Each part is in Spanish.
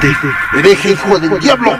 Detente, hereje, hijo del diablo.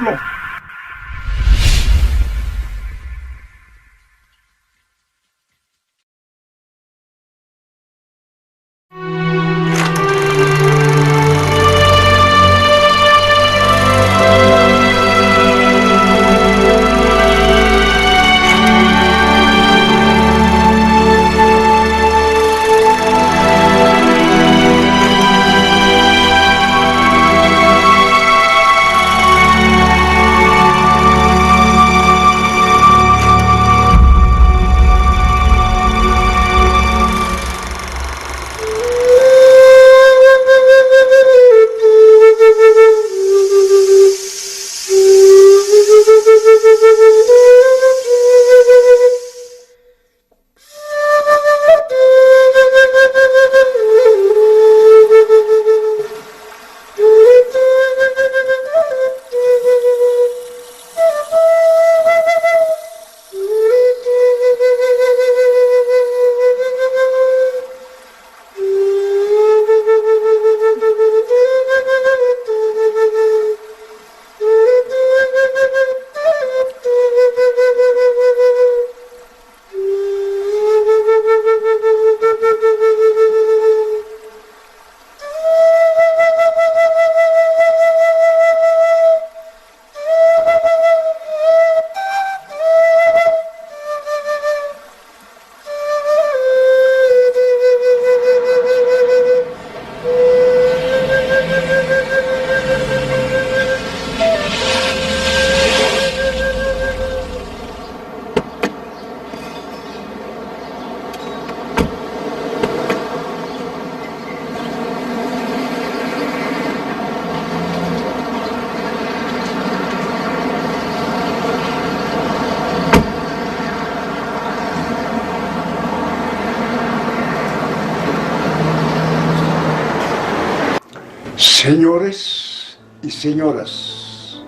Señores y señoras,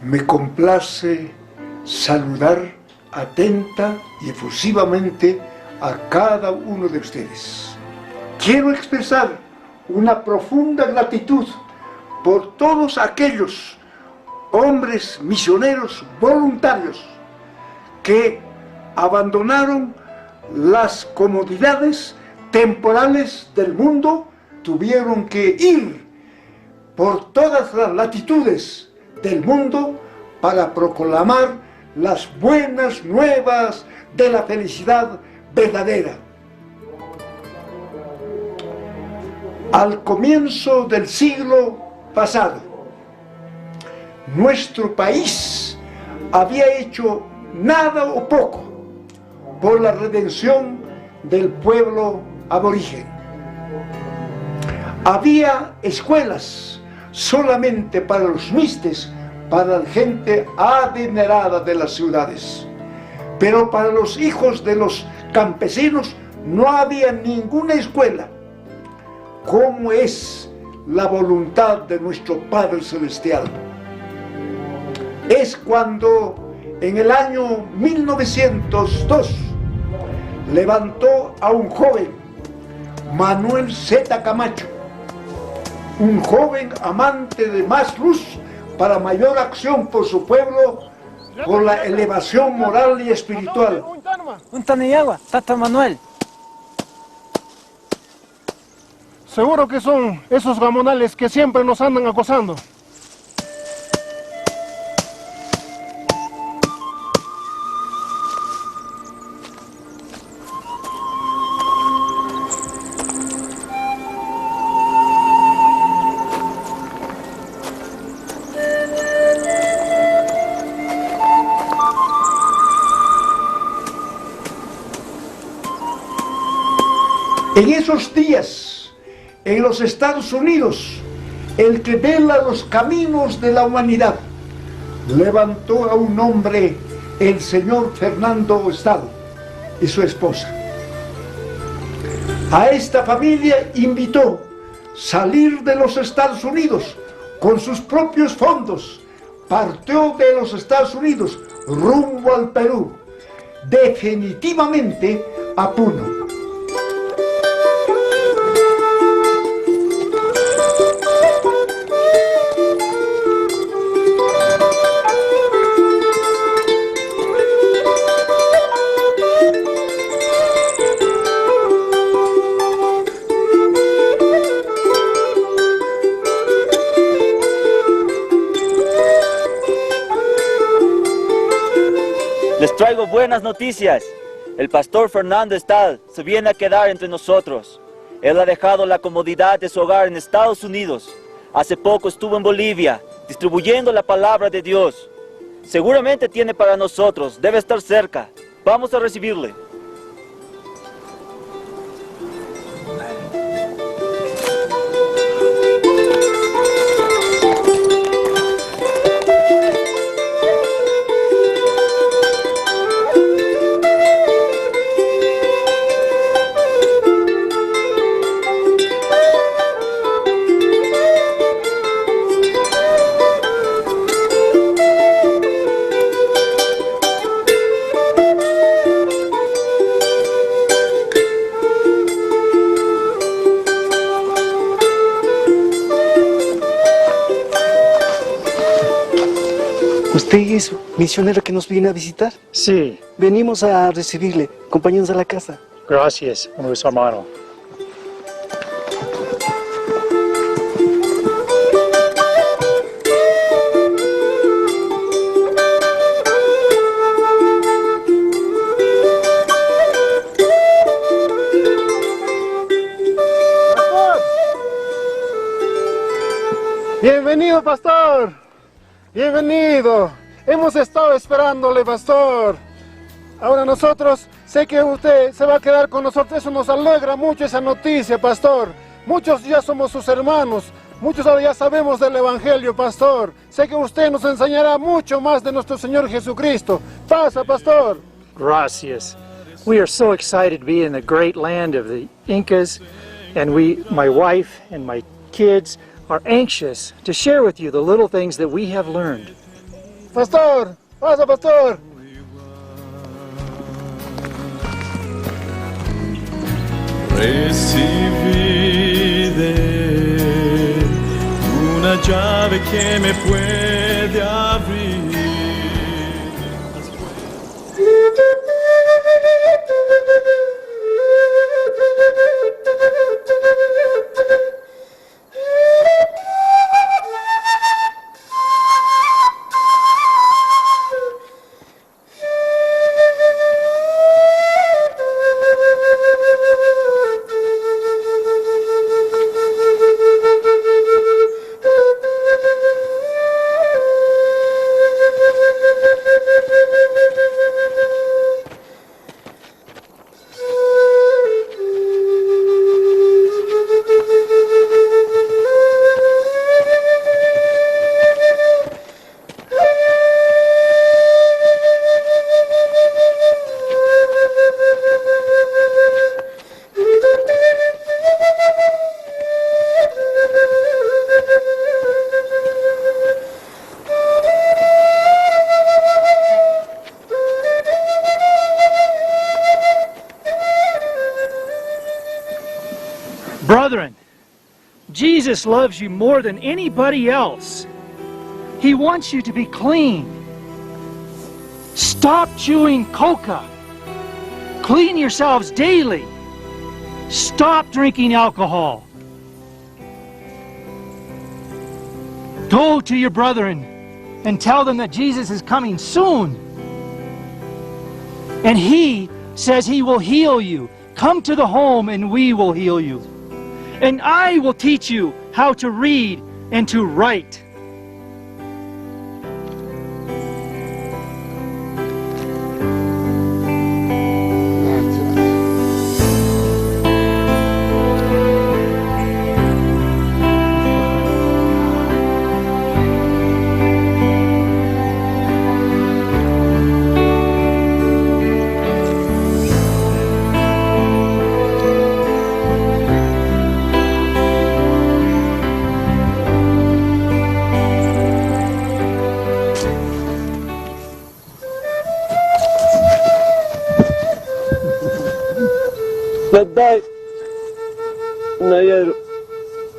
me complace saludar atenta y efusivamente a cada uno de ustedes. Quiero expresar una profunda gratitud por todos aquellos hombres misioneros voluntarios que abandonaron las comodidades temporales del mundo, tuvieron que ir por todas las latitudes del mundo para proclamar las buenas nuevas de la felicidad verdadera. Al comienzo del siglo pasado, nuestro país había hecho nada o poco por la redención del pueblo aborigen. Había escuelas solamente para los mistes, para la gente adinerada de las ciudades. Pero para los hijos de los campesinos no había ninguna escuela. ¿Cómo es la voluntad de nuestro Padre Celestial? Es cuando en el año 1902 levantó a un joven, Manuel Z. Camacho, un joven amante de más luz para mayor acción por su pueblo, por la elevación moral y espiritual. Tata Manuel. Seguro que son esos gamonales que siempre nos andan acosando. En esos días, en los Estados Unidos, el que vela los caminos de la humanidad levantó a un hombre, el señor Fernando Estado y su esposa. A esta familia invitó salir de los Estados Unidos con sus propios fondos. Partió de los Estados Unidos rumbo al Perú, definitivamente a Puno. Les traigo buenas noticias. El pastor Fernando Stahl se viene a quedar entre nosotros. Él ha dejado la comodidad de su hogar en Estados Unidos. Hace poco estuvo en Bolivia, distribuyendo la palabra de Dios. Seguramente tiene para nosotros, debe estar cerca. Vamos a recibirle. ¿Usted es misionero que nos viene a visitar? Sí, Venimos a recibirle. Acompáñanos a la casa. gracias, nuestro hermano. Bienvenido, pastor. Bienvenido. Hemos estado esperándole, pastor. Ahora nosotros, sé que usted se va a quedar con nosotros. Eso nos alegra mucho, esa noticia, pastor. Muchos ya somos sus hermanos. Muchos ahora ya sabemos del Evangelio, pastor. Sé que usted nos enseñará mucho más de nuestro Señor Jesucristo. Pasa, pastor. Gracias. We are so excited to be in the great land of the Incas, and my wife and my kids are anxious to share with you the little things that we have learned. Pastor, pasa, pastor. Recibí de él una llave que me puede abrir. Brethren, Jesus loves you more than anybody else. He wants you to be clean. Stop chewing coca. Clean yourselves daily. Stop drinking alcohol. Go to your brethren and tell them that Jesus is coming soon. And He says He will heal you. Come to the home and we will heal you. And I will teach you how to read and to write. Tatay, Nayaro,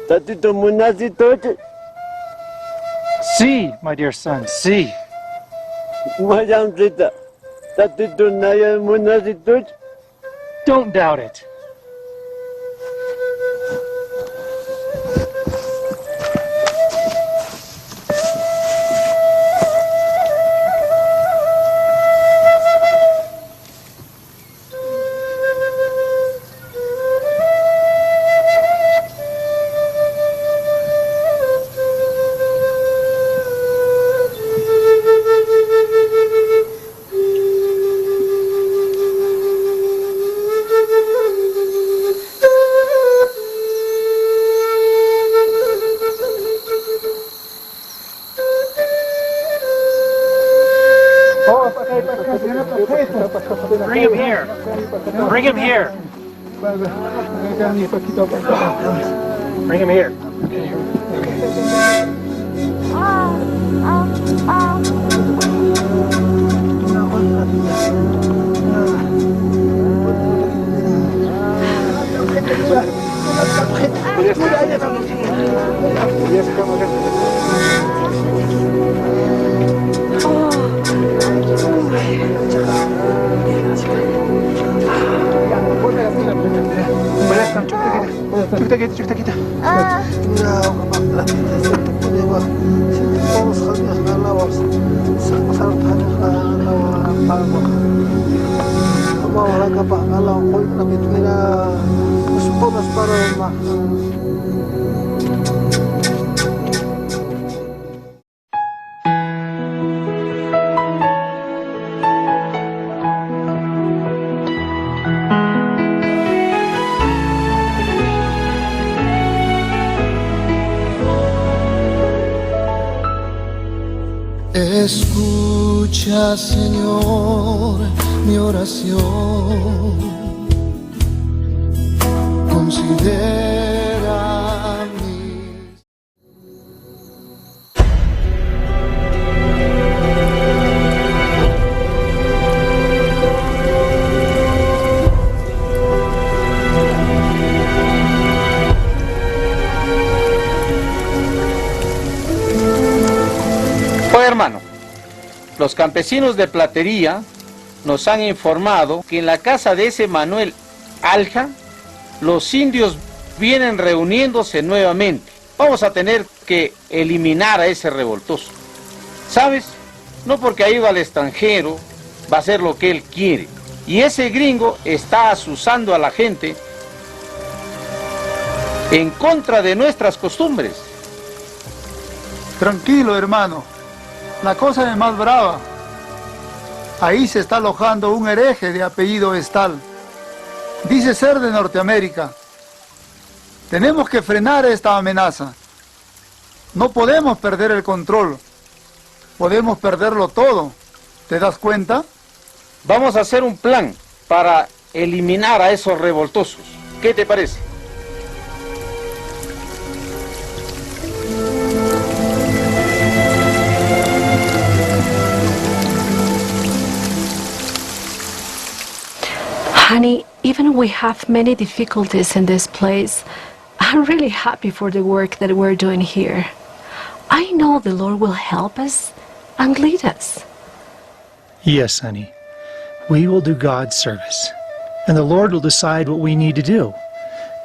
Tatito Munasi Toche, See, my dear son, see. Mayam Sita, Tatito Nayar Munasi Toche, Don't doubt it. Bring him here. Bring him here. Bring him here. Escucha, Señor, mi oración. Considera mis... Oye, hermano, los campesinos de Platería nos han informado que en la casa de ese Manuel Alja, los indios vienen reuniéndose nuevamente. Vamos a tener que eliminar a ese revoltoso. ¿Sabes? No porque ha ido al extranjero, va a hacer lo que él quiere. Y ese gringo está asusando a la gente en contra de nuestras costumbres. Tranquilo, hermano. La cosa es más brava. Ahí se está alojando un hereje de apellido Estal. Dice ser de Norteamérica. Tenemos que frenar esta amenaza. No podemos perder el control. Podemos perderlo todo. ¿Te das cuenta? Vamos a hacer un plan para eliminar a esos revoltosos. ¿Qué te parece? Honey, even we have many difficulties in this place, I'm really happy for the work that we're doing here. I know the Lord will help us and lead us. Yes, honey. We will do God's service. And the Lord will decide what we need to do.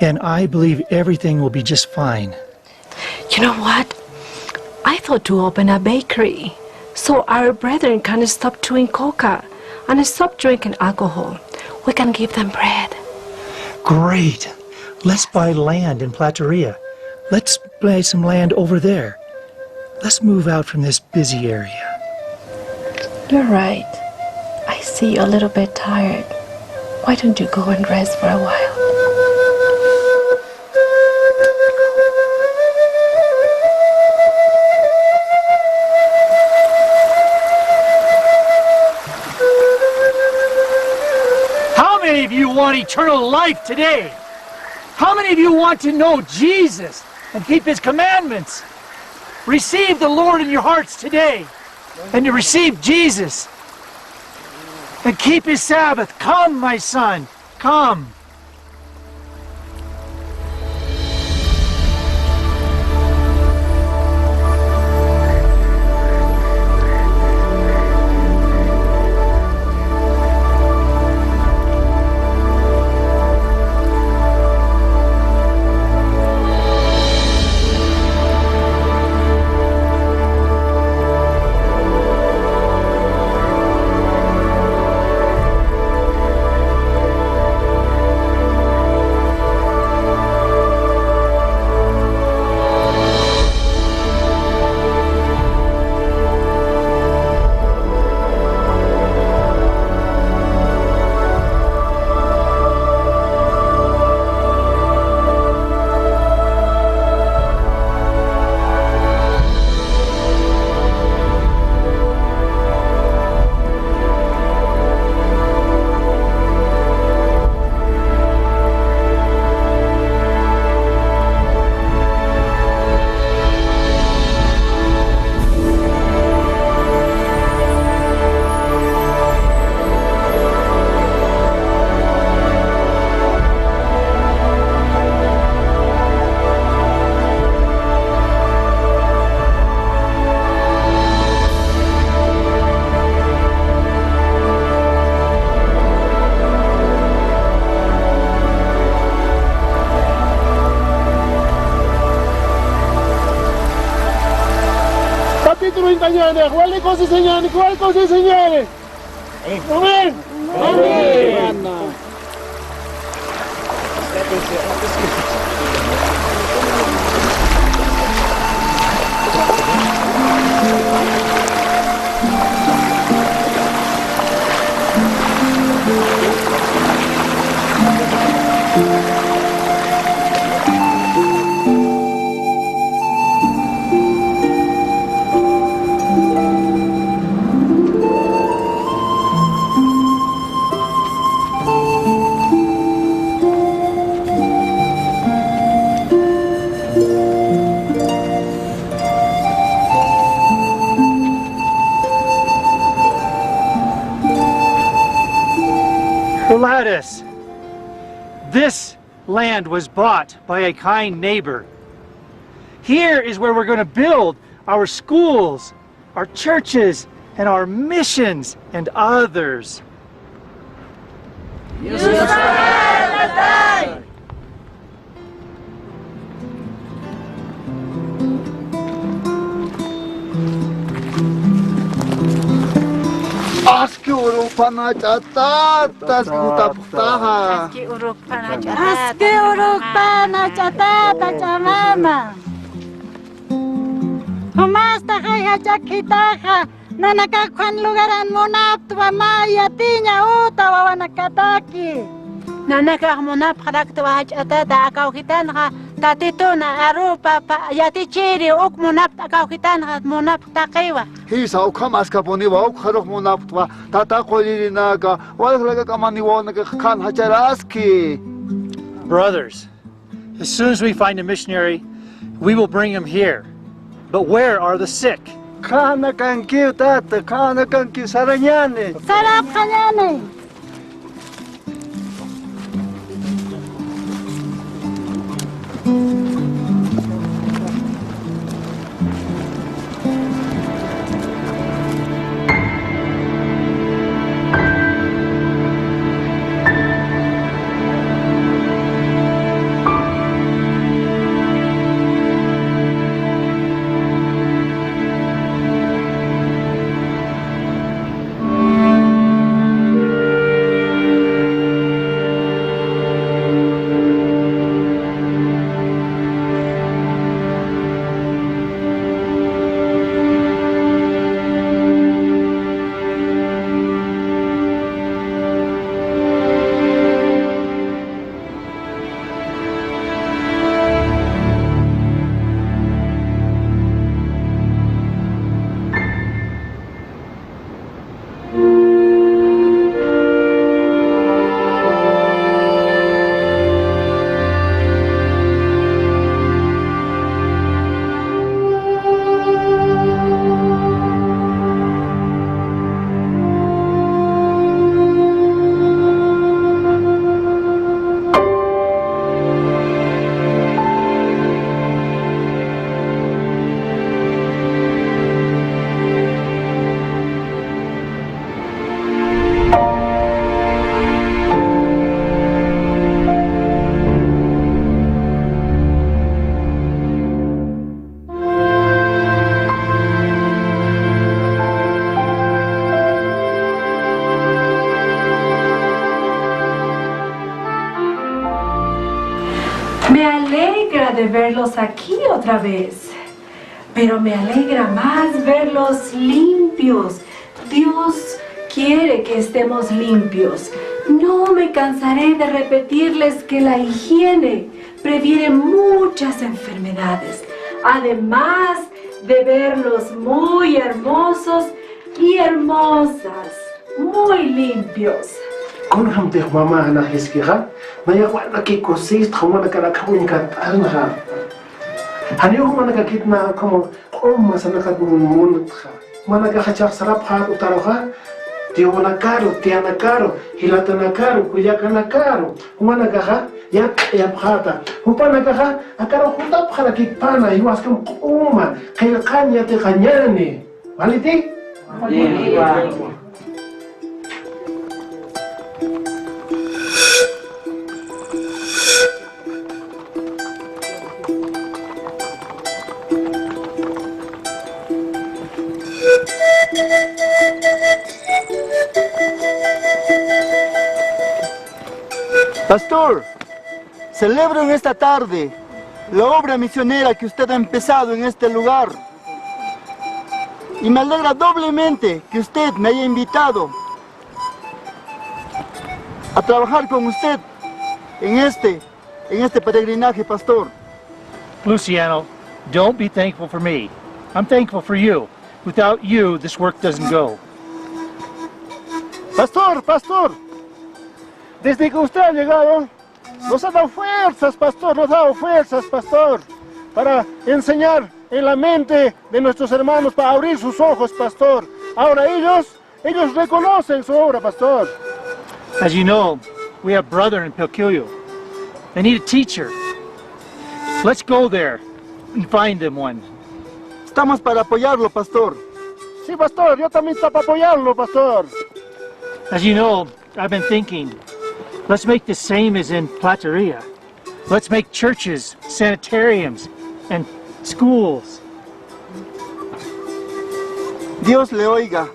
And I believe everything will be just fine. You know what? I thought to open a bakery so our brethren can stop chewing coca and stop drinking alcohol. We can give them bread. Great. Let's buy land in Plateria. Let's buy some land over there. Let's move out from this busy area. You're right. I see you're a little bit tired. Why don't you go and rest for a while? How many of you want eternal life today? How many of you want to know Jesus and keep His commandments? Receive the Lord in your hearts today and to receive Jesus and keep His Sabbath. Come, my son, come. señores, huele con sí, señores, huele con sí, señores. Amén. Amén. Gladys, this land was bought by a kind neighbor. Here is where we're going to build our schools, our churches, and our missions and others. Aski uruk pana catat, aski utaputaha. Aski uruk pana chatata chamama. Humasta kaya chakitaja, nanakakwan lugaran monaptua maya tiña uta wawanakataki. Nanakak monapjaraktua chatata akauhitanja, tatituna arupa yatichiri uk monap akauhitanja monap takiwa. Hisa ukam askaponi wa ukharok monaptua, tata kolirinaga, walaga kamani wanaga kan hacharaski. Brothers, as soon as we find a missionary, we will bring him here. But where are the sick? Kana kanki tata, kana kanki saranyane. Sarap kanyane. Me alegra de verlos aquí otra vez, pero me alegra más verlos limpios. Dios quiere que estemos limpios. No me cansaré de repetirles que la higiene previene muchas enfermedades, además de verlos muy hermosos y hermosas, muy limpios. كون حمدي ماما أنا حسكيها ما يقولنا كي كوسيست خمنا كنا كون كاترنها هنيهم أنا كيتنا كم مثلا كات مونتها ما أنا كحشاف سراب خاط وتروها تيونا كارو تيانا كارو هيلاتنا كارو كوياكنا كارو وما أنا كها يا بخاطا وبانا كها أكارو خطاب خلا كيتبانا يواسكم قوما كيلقان يتغنياني والدي Pastor, celebro en esta tarde la obra misionera que usted ha empezado en este lugar. Y me alegra doblemente que usted me haya invitado a trabajar con usted en este peregrinaje, pastor. Luciano, don't be thankful for me. I'm thankful for you. Without you, this work doesn't go. Pastor, desde que usted ha llegado, nos ha dado fuerzas, pastor, para enseñar en la mente de nuestros hermanos, para abrir sus ojos, pastor. Ahora ellos reconocen su obra, pastor. As you know, we have brother in Pelquillo. They need a teacher. Let's go there and find them one. Estamos para apoyarlo, pastor. Sí, pastor, yo también estoy para apoyarlo, pastor. As you know, I've been thinking, let's make the same as in Plateria. Let's make churches, sanitariums, and schools. Dios le oiga,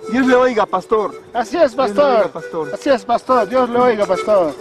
pastor. Así es, pastor. Así es, pastor. Dios le oiga, pastor.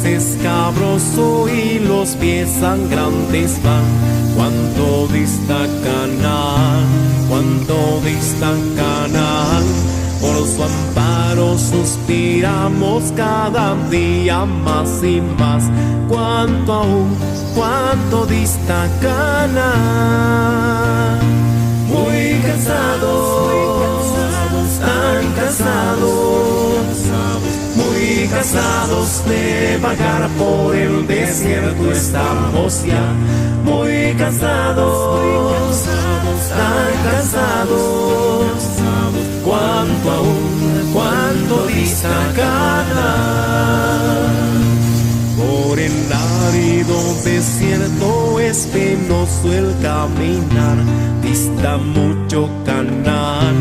Escabroso y los pies sangrantes van. Cuánto dista Canaán, por su amparo suspiramos cada día más y más. Cuánto dista Canaán. Muy cansados, tan cansados, muy cansados de vagar por el desierto estamos ya. Muy cansados, tan cansados. Cuánto dista Canaán. Por el árido desierto es penoso el caminar. Dista mucho Canaán.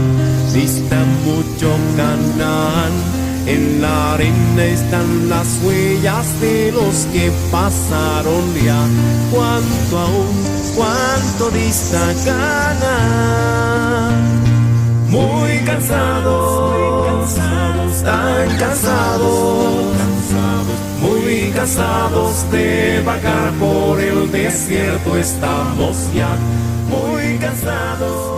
En la arena están las huellas de los que pasaron ya. Cuánto dista Canaán. Muy cansados, tan cansados, muy cansados de vagar por el desierto estamos ya. Muy cansados.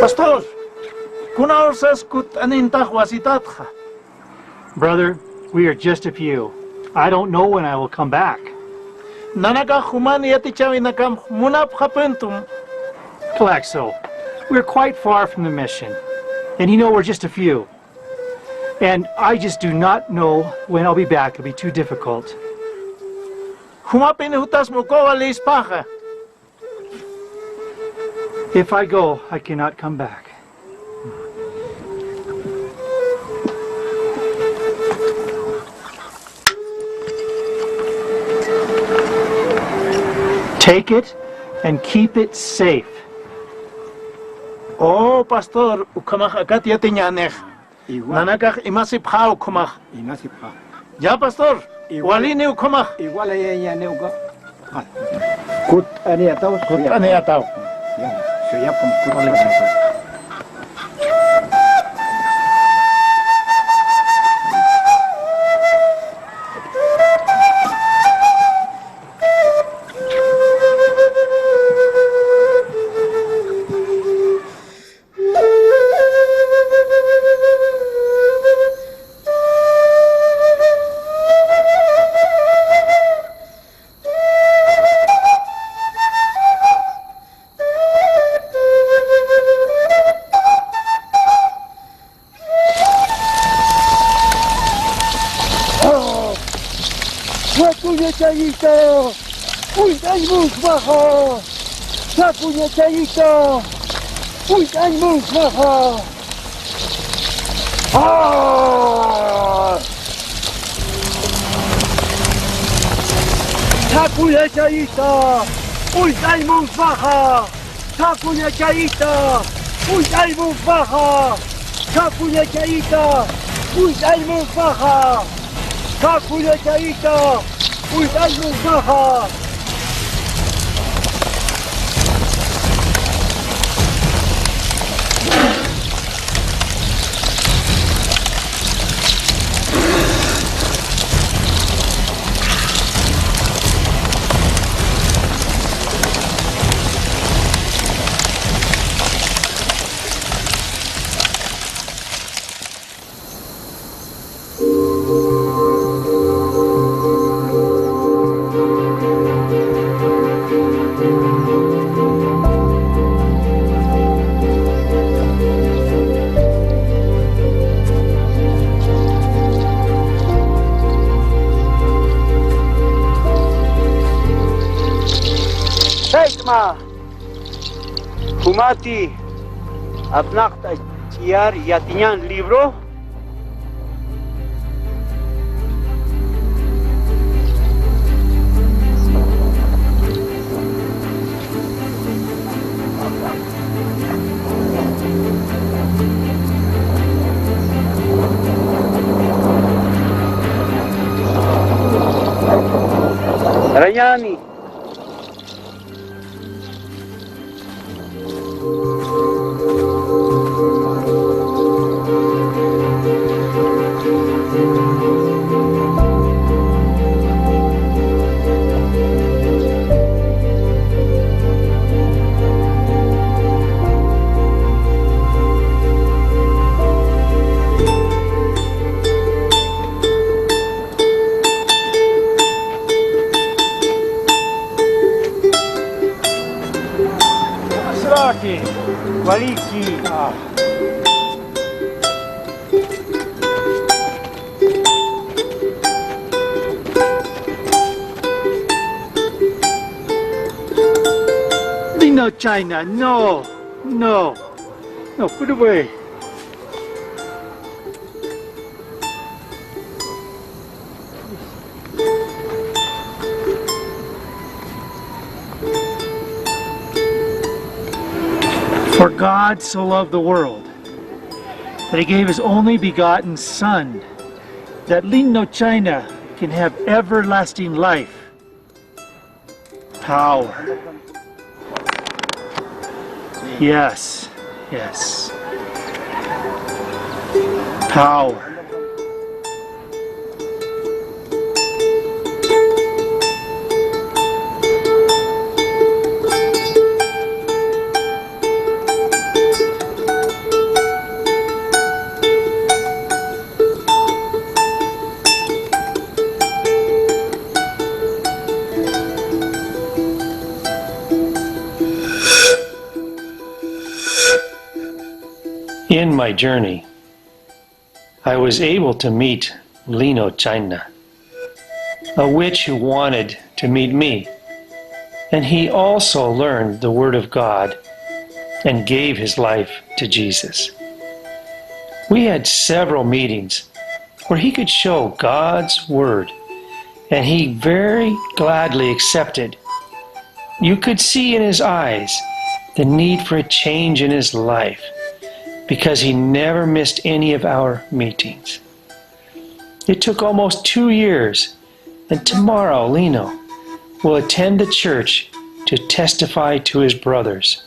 Pastor, kuna orsas kut anintahwasitatja. Brother, we are just a few. I don't know when I will come back. Nanaka humani yatichavinakamp munaphapuntum. Claxo, we're quite far from the mission. And you know we're just a few. And I just do not know when I'll be back. It'll be too difficult. Humapin hutas mukova lispaja. If I go, I cannot come back. Take it and keep it safe. Oh, pastor, ukamach akat yatinyanech. Nanakach imasipha ukamach. Ya, pastor. Walini ukamach. Igual ella neuga. Kut aniataw. Kut aniataw. Siya pang Sakunya Chayito! Uy, ay musmaha! Sakunya Chayito! Uy, ay musmaha! Ah! Sakunya Chayito! Uy, ay musmaha! Sakunya Chayito! Uy, ay musmaha! Sakunya Chayito! Uy, ay musmaha! Sakunya Chayito! Uy, ay musmaha! Seitma, Humati, Abnakta, Chiar, Yatinyan, libro. Rayani. Waliki. No, China, no, no, no, put away. For God so loved the world that he gave his only begotten Son, that Lino China can have everlasting life, power. Yes, yes. Power. In my journey, I was able to meet Lino China, a witch who wanted to meet me, and he also learned the Word of God and gave his life to Jesus. We had several meetings where he could show God's Word, and he very gladly accepted. You could see in his eyes the need for a change in his life, because he never missed any of our meetings. It took almost 2 years, and tomorrow Lino will attend the church to testify to his brothers.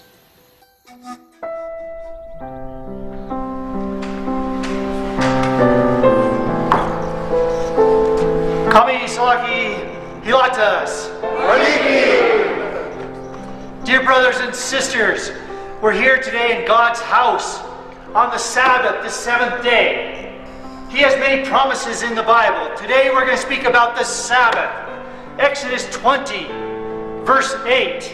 Kami Salaki Hilatas. Dear brothers and sisters, we're here today in God's house on the Sabbath, the seventh day. He has many promises in the Bible. Today we're going to speak about the Sabbath. Exodus 20, verse 8.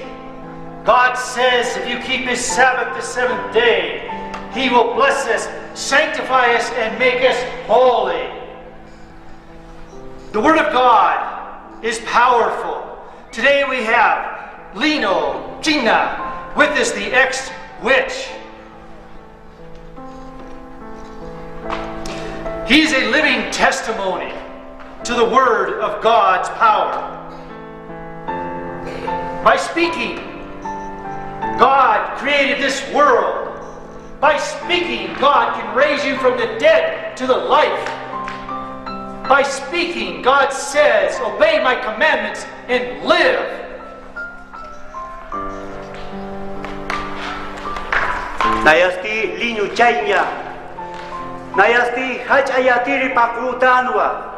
God says if you keep his Sabbath the seventh day, he will bless us, sanctify us, and make us holy. The Word of God is powerful. Today we have Lino Gina with us, the ex-witch. He's a living testimony to the Word of God's power. By speaking, God created this world. By speaking, God can raise you from the dead to the life. By speaking, God says, obey my commandments and live. Nayasti linu chaynya, nayasti hach ayatiri pakrutanwa,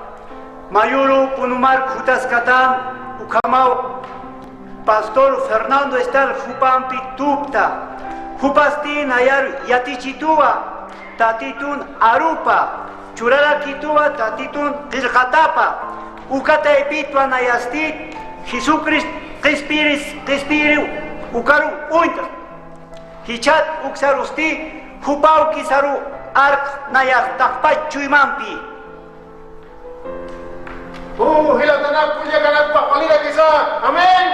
mayuru punumar kutaskatan, ukamau, Pastor Fernando Estal Jupampi Tupta, Jupasti Nayar Yatichitua, Tatitun Arupa, Churara Kitua, Tatitun Kirkatapa, Ukata Epitua Nayasti, Jesucrist, Respiru, Ukaru Unta, Hichat Uksarusti, Jupau Kisaru, Ark Nayar Takpat Chuimampi. Hilatanak punya kanak Pak Palira kisah. Amin.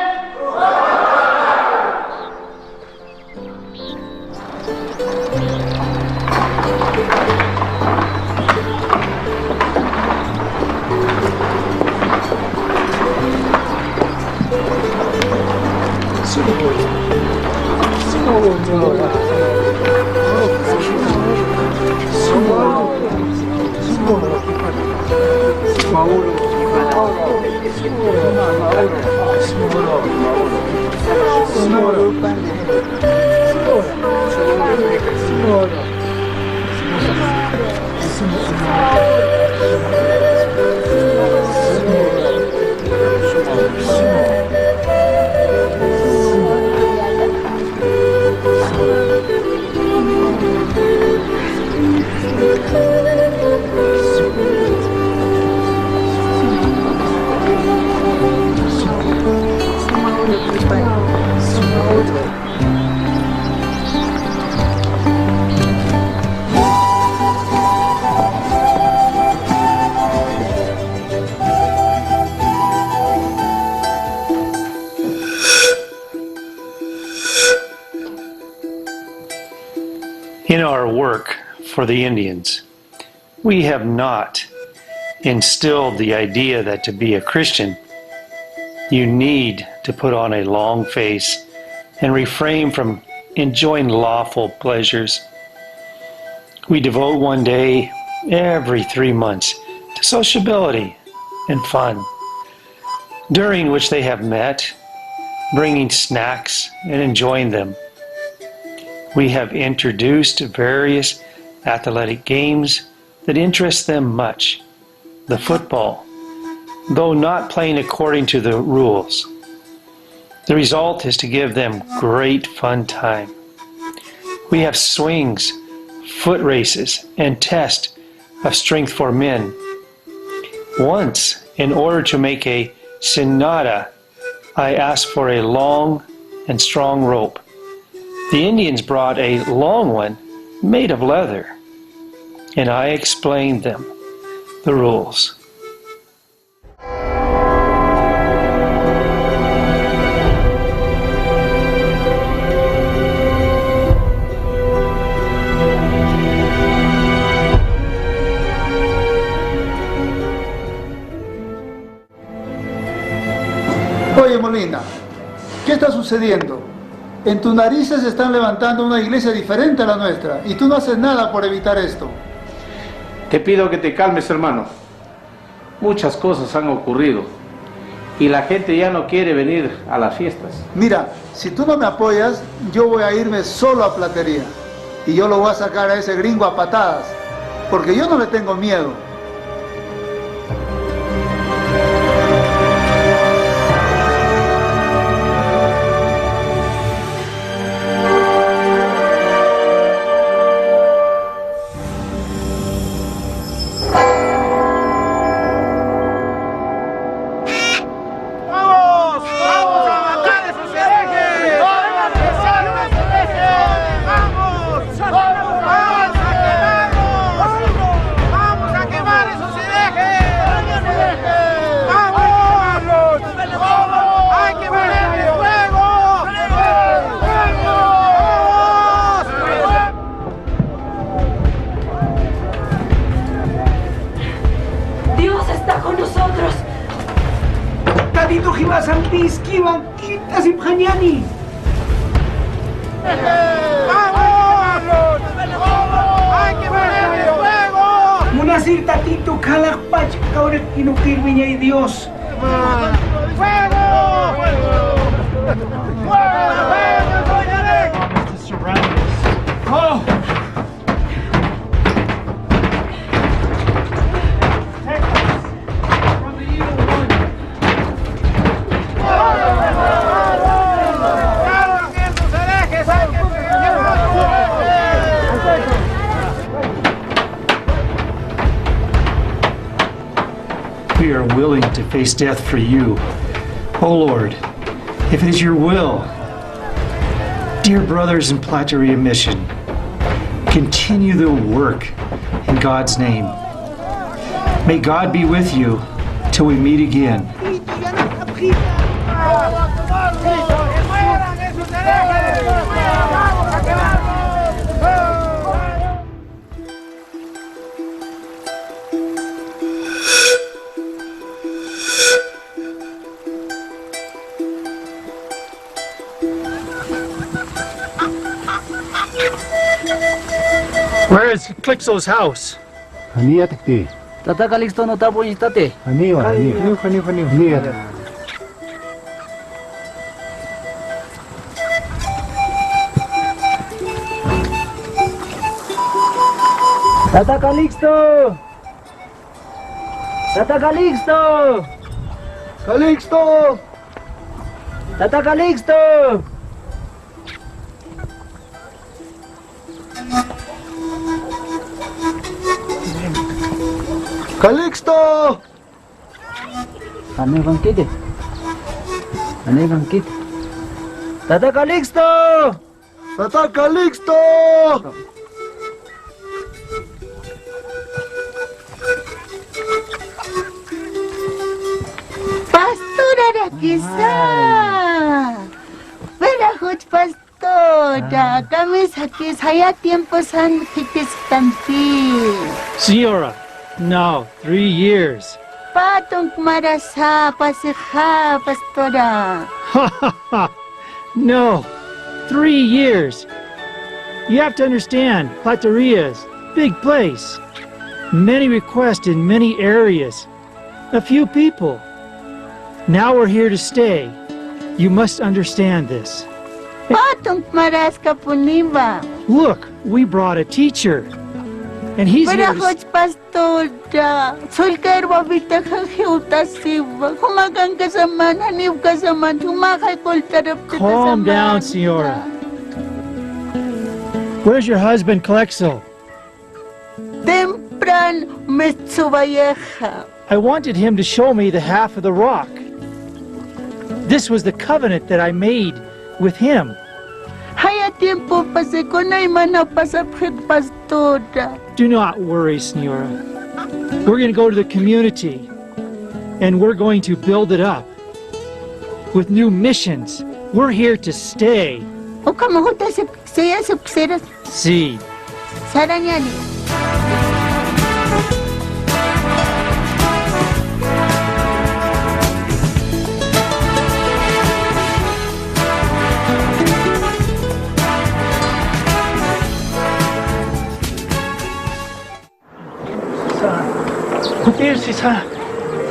In our work for the Indians, we have not instilled the idea that to be a Christian, you need to put on a long face and refrain from enjoying lawful pleasures. We devote one day every 3 months to sociability and fun, during which they have met, bringing snacks and enjoying them. We have introduced various athletic games that interest them much. The football, though not playing according to the rules. The result is to give them great fun time. We have swings, foot races, and tests of strength for men. Once, in order to make a sinada, I asked for a long and strong rope. The Indians brought a long one made of leather, and I explained them the rules. Oye, Molina, ¿qué está sucediendo? En tus narices se están levantando una iglesia diferente a la nuestra y tú no haces nada por evitar esto. Te pido que te calmes, hermano. Muchas cosas han ocurrido y la gente ya no quiere venir a las fiestas. Mira, si tú no me apoyas, yo voy a irme solo a Platería y yo lo voy a sacar a ese gringo a patadas, porque yo no le tengo miedo. ¡Vamos a quemar! Tatito Jibasampis, Kiban, Kita Sipjaniani. Munasir Tatito Kalakpach, Kaurek Kinukirviña y Dios. We are willing to face death for you. O Lord, if it is your will, dear brothers in Plateria Mission, continue the work in God's name. May God be with you till we meet again. Where is Clixo's house? Tata Calixto no tapo istate. Tata Calixto! Tata Calixto! Calixto! Tata Calixto! Calixto! Ane bangkit. Ane bangkit. Tata Calixto! Tata Calixto! Pastora Rakisa! Verahut pastora, kami sakit saya tiempo san hikis tanti. Señora, no, 3 years. Patong marasa pasikha pastora. No, 3 years. You have to understand, Plateria's big place. Many requests in many areas. A few people. Now we're here to stay. You must understand this. Patong maras kapuniba. Look, we brought a teacher. And he's here to... Verahut pastora, sulker babita kahiuta siba, humagang kasaman, hanib kasaman, humakay kultarap ka Calm down, Señora. Where's your husband, Calixto? Tempran Mitsubayeha. I wanted him to show me the half of the rock. This was the covenant that I made with him. Haya tiempo pasiko na imana pasapit pastora. Do not worry, Señora. We're going to go to the community and we're going to build it up with new missions. We're here to stay. O kamahuta saya subsiras. See. Saranyani.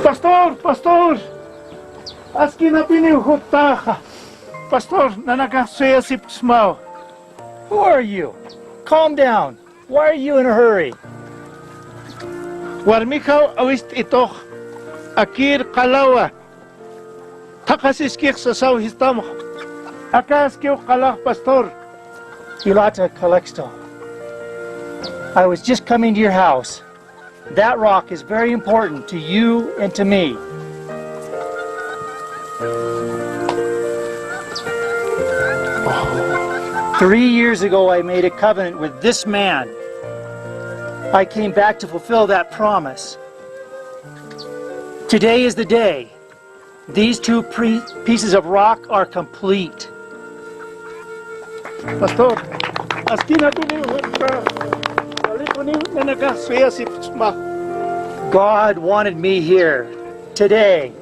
Pastor, pastor! Aski na pinihutaha. Pastor, nanaka saya sipsmao. Who are you? Calm down. Why are you in a hurry? Warmikaw awist ito. Akir kalawa. Takasiskik sa saw histamo. Akaskiw kalah, pastor. Ilata Calixto. I was just coming to your house. That rock is very important to you and to me. Oh. 3 years ago, I made a covenant with this man. I came back to fulfill that promise. Today is the day. These two pieces of rock are complete. Pastor, aski na pinihutaha. God wanted me here today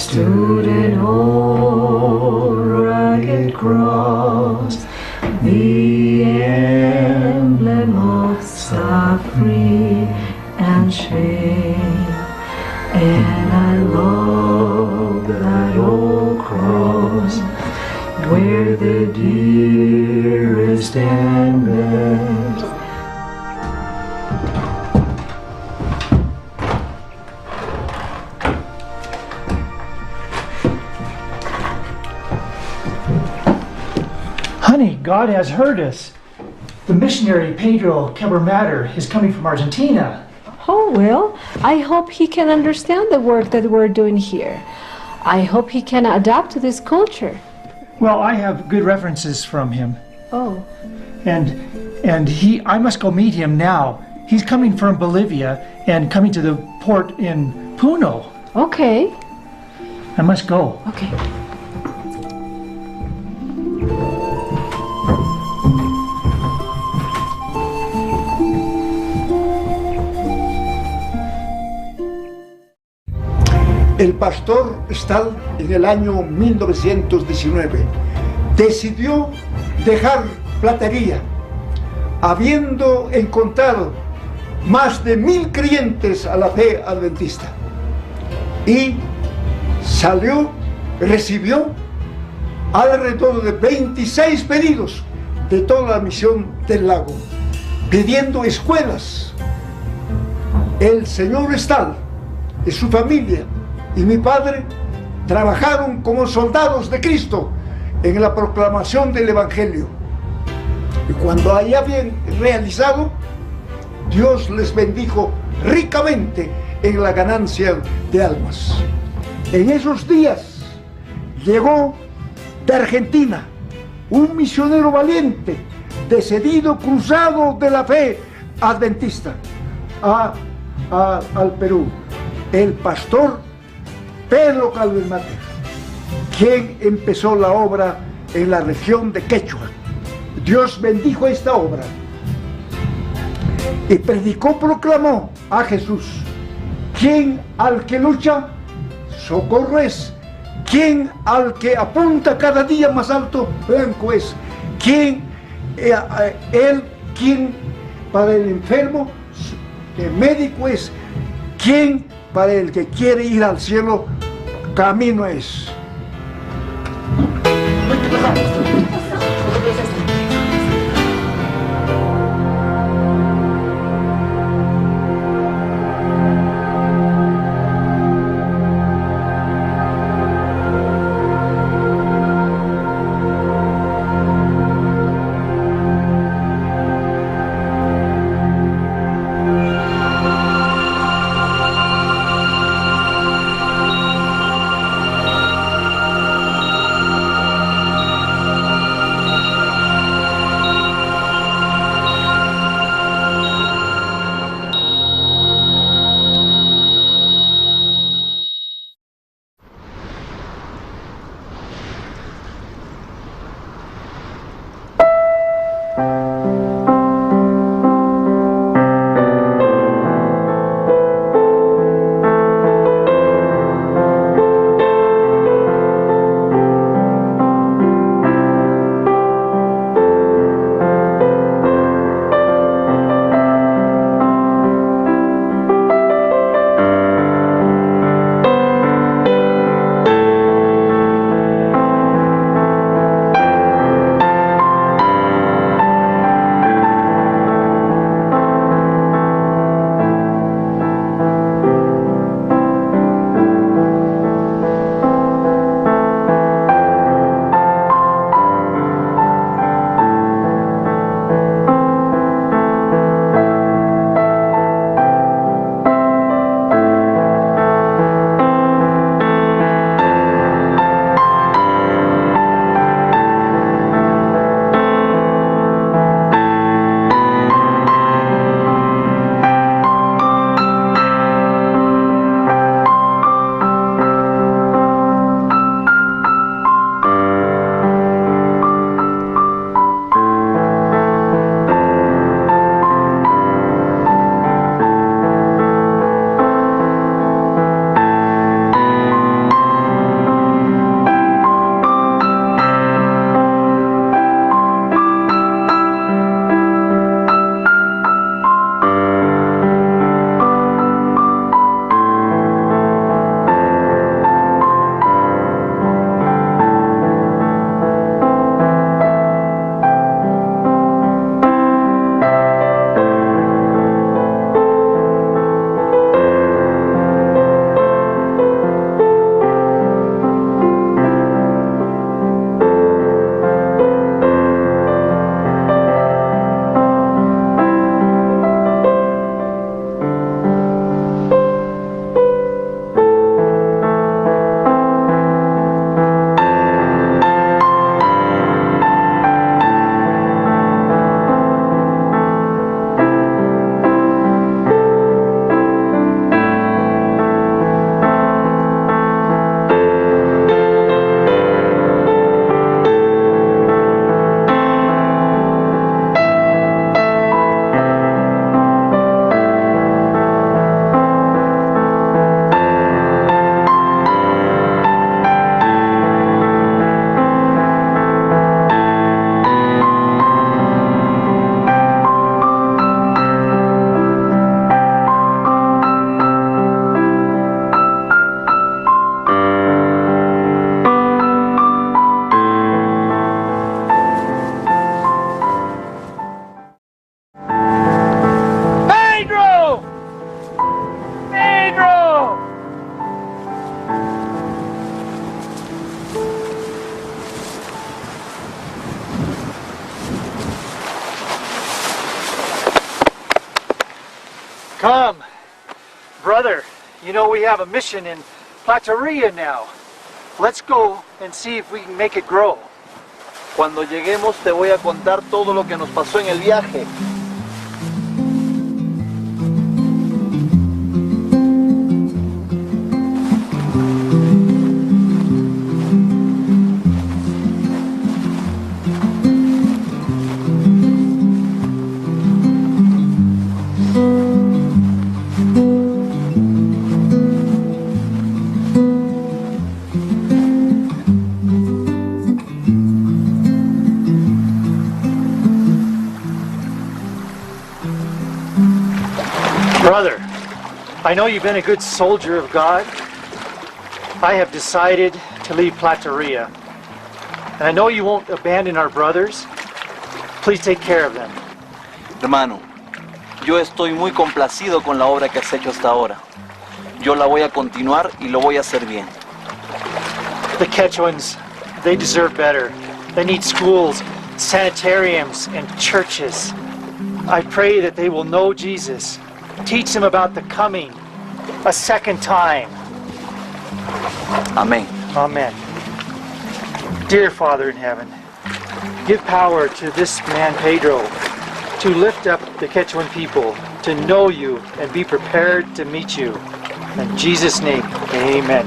stood an old rugged cross, the emblem of suffering and shame. And I love that old cross, where the dearest and best. Honey, God has heard us. The missionary Pedro Cabramatter is coming from Argentina. Oh, well, I hope he can understand the work that we're doing here. I hope he can adapt to this culture. Well, I have good references from him. Oh. And I must go meet him now. He's coming from Bolivia and coming to the port in Puno. Okay. I must go. Okay. El pastor Stahl, en el año 1919, decidió dejar Platería, habiendo encontrado más de 1000 creyentes a la fe adventista. Y recibió alrededor de 26 pedidos de toda la misión del lago, pidiendo escuelas. El señor Stahl y su familia y mi padre trabajaron como soldados de Cristo en la proclamación del Evangelio. Y cuando haya bien realizado, Dios les bendijo ricamente en la ganancia de almas. En esos días llegó de Argentina un misionero valiente, decidido, cruzado de la fe adventista al Perú, el pastor Pedro Cabramatter, quien empezó la obra en la región de Quechua. Dios bendijo esta obra y proclamó a Jesús: quien al que lucha, socorro es; quien al que apunta cada día más alto, blanco es; quien para el enfermo, médico es; quien para el que quiere ir al cielo, camino es. Come. Brother, you know we have a mission in Plateria now. Let's go and see if we can make it grow. Cuando lleguemos te voy a contar todo lo que nos pasó en el viaje. Brother, I know you've been a good soldier of God. I have decided to leave Plateria. And I know you won't abandon our brothers. Please take care of them. Hermano, yo estoy muy complacido con la obra que has hecho hasta ahora. Yo la voy a continuar y lo voy a hacer bien. The Quechuans, they deserve better. They need schools, sanitariums, and churches. I pray that they will know Jesus. Teach them about the coming a second time. Amén. Amen. Dear Father in heaven, give power to this man Pedro to lift up the Quechuan people, to know you and be prepared to meet you. In Jesus' name, amen.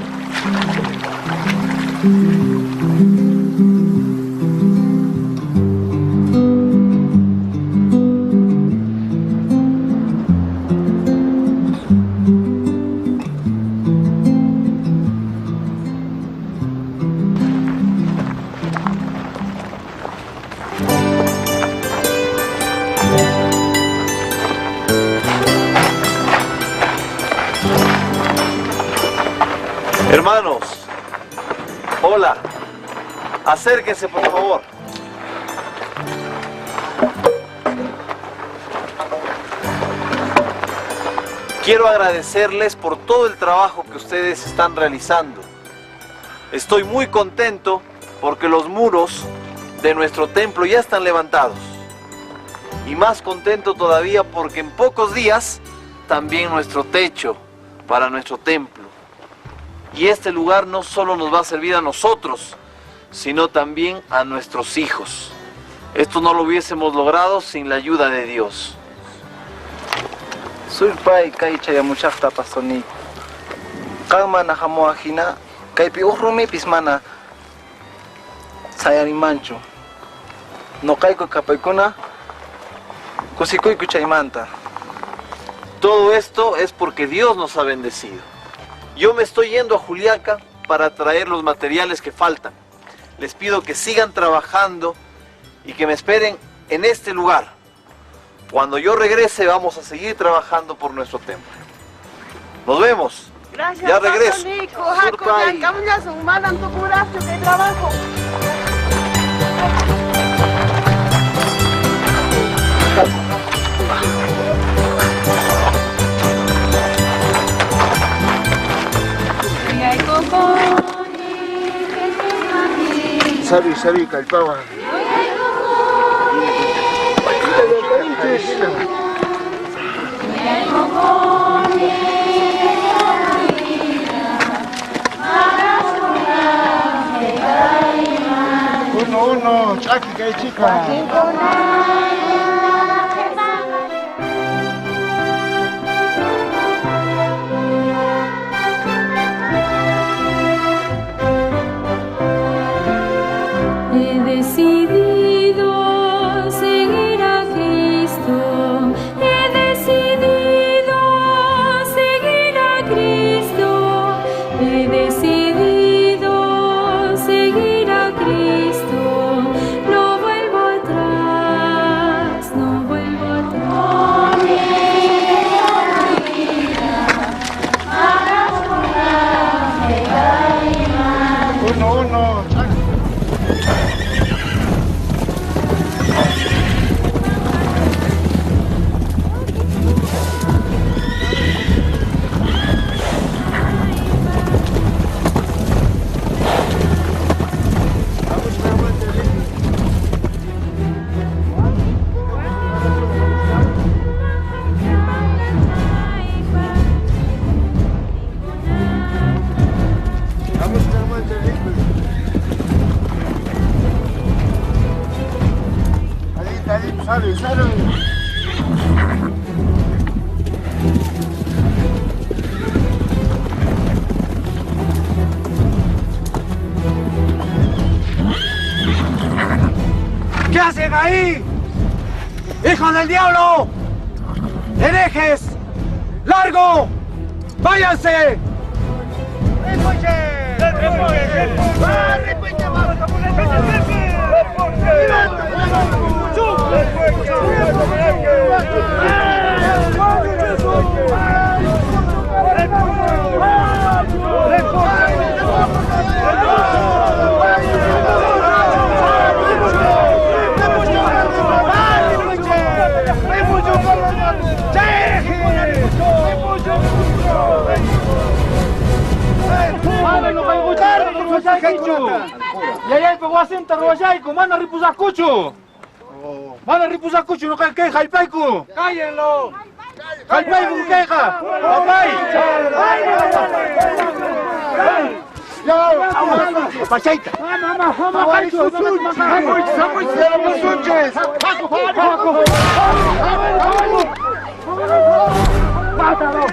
Hermanos, hola, acérquense por favor. Quiero agradecerles por todo el trabajo que ustedes están realizando. Estoy muy contento porque los muros de nuestro templo ya están levantados. Y más contento todavía porque en pocos días también nuestro techo para nuestro templo. Y este lugar no solo nos va a servir a nosotros, sino también a nuestros hijos. Esto no lo hubiésemos logrado sin la ayuda de Dios. Sulpay kay chayamuchaqta pastorniku. Kanmana hamuajina kaypi uhrumipis mana sayarimanchu. Noqayku kapaykuna kusikuyku chaymanta. Todo esto es porque Dios nos ha bendecido. Yo me estoy yendo a Juliaca para traer los materiales que faltan. Les pido que sigan trabajando y que me esperen en este lugar. Cuando yo regrese vamos a seguir trabajando por nuestro templo. Nos vemos. Gracias, Ya regreso. Pastor Nico. Jaco, ya cambias, humanan tu curaste de trabajo. Sabi, kalpawan. Uno, chaki kay chica. He decidido seguir a Cristo. He decidido seguir a Cristo. He decidido seguir a Cristo. No vuelvo atrás, no vuelvo atrás. Uno, chaki. ¿Qué hacen ahí? ¡Hijos del diablo! ¡Herejes! ¡Largo! ¡Váyanse! Yayay pagwasin tarwayay ko mana ripusakucho. Mana ripusakucho no kay halpayku. Cállenlo. Halpayku queja. Halpay. Pachaita. Mátalo.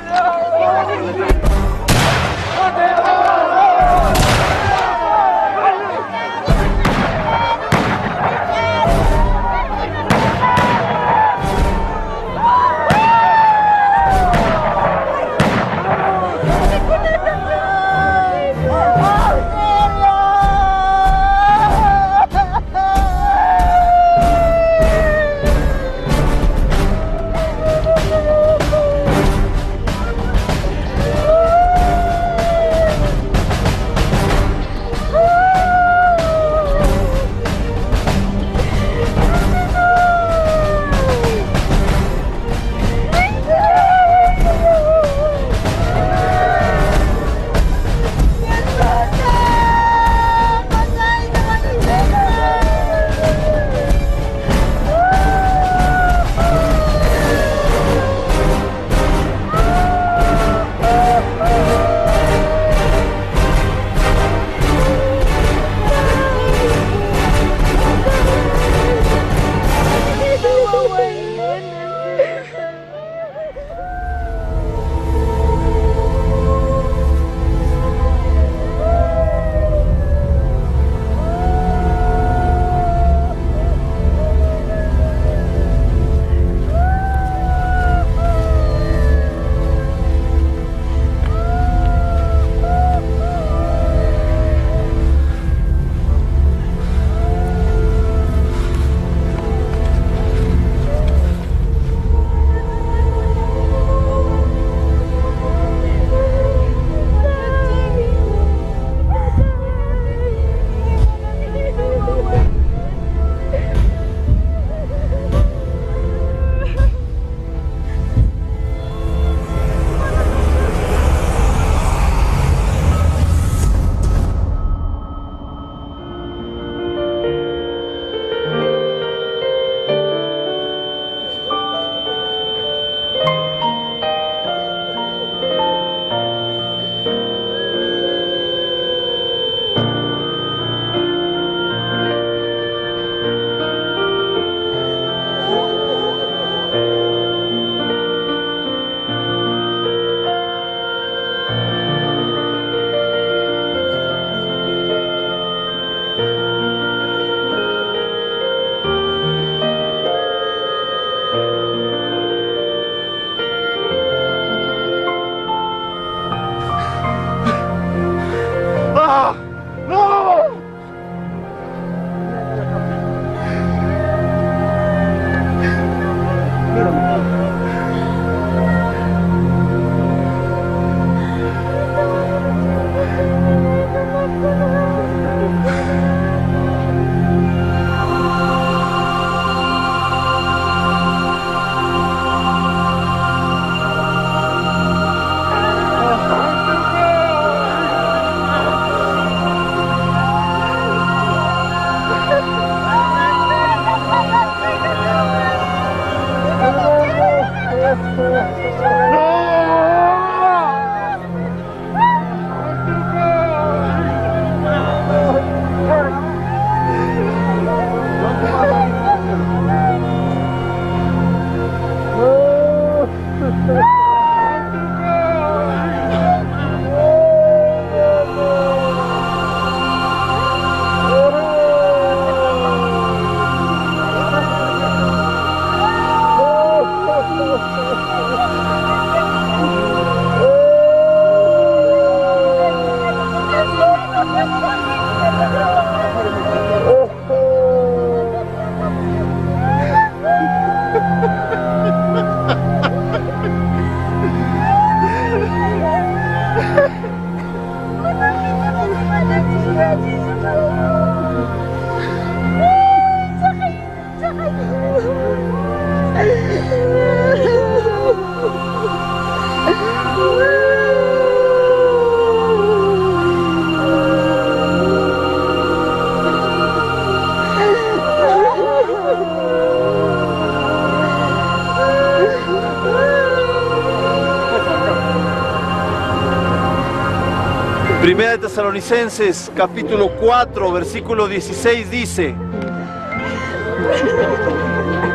Primera de Tesalonicenses, capítulo 4, versículo 16 dice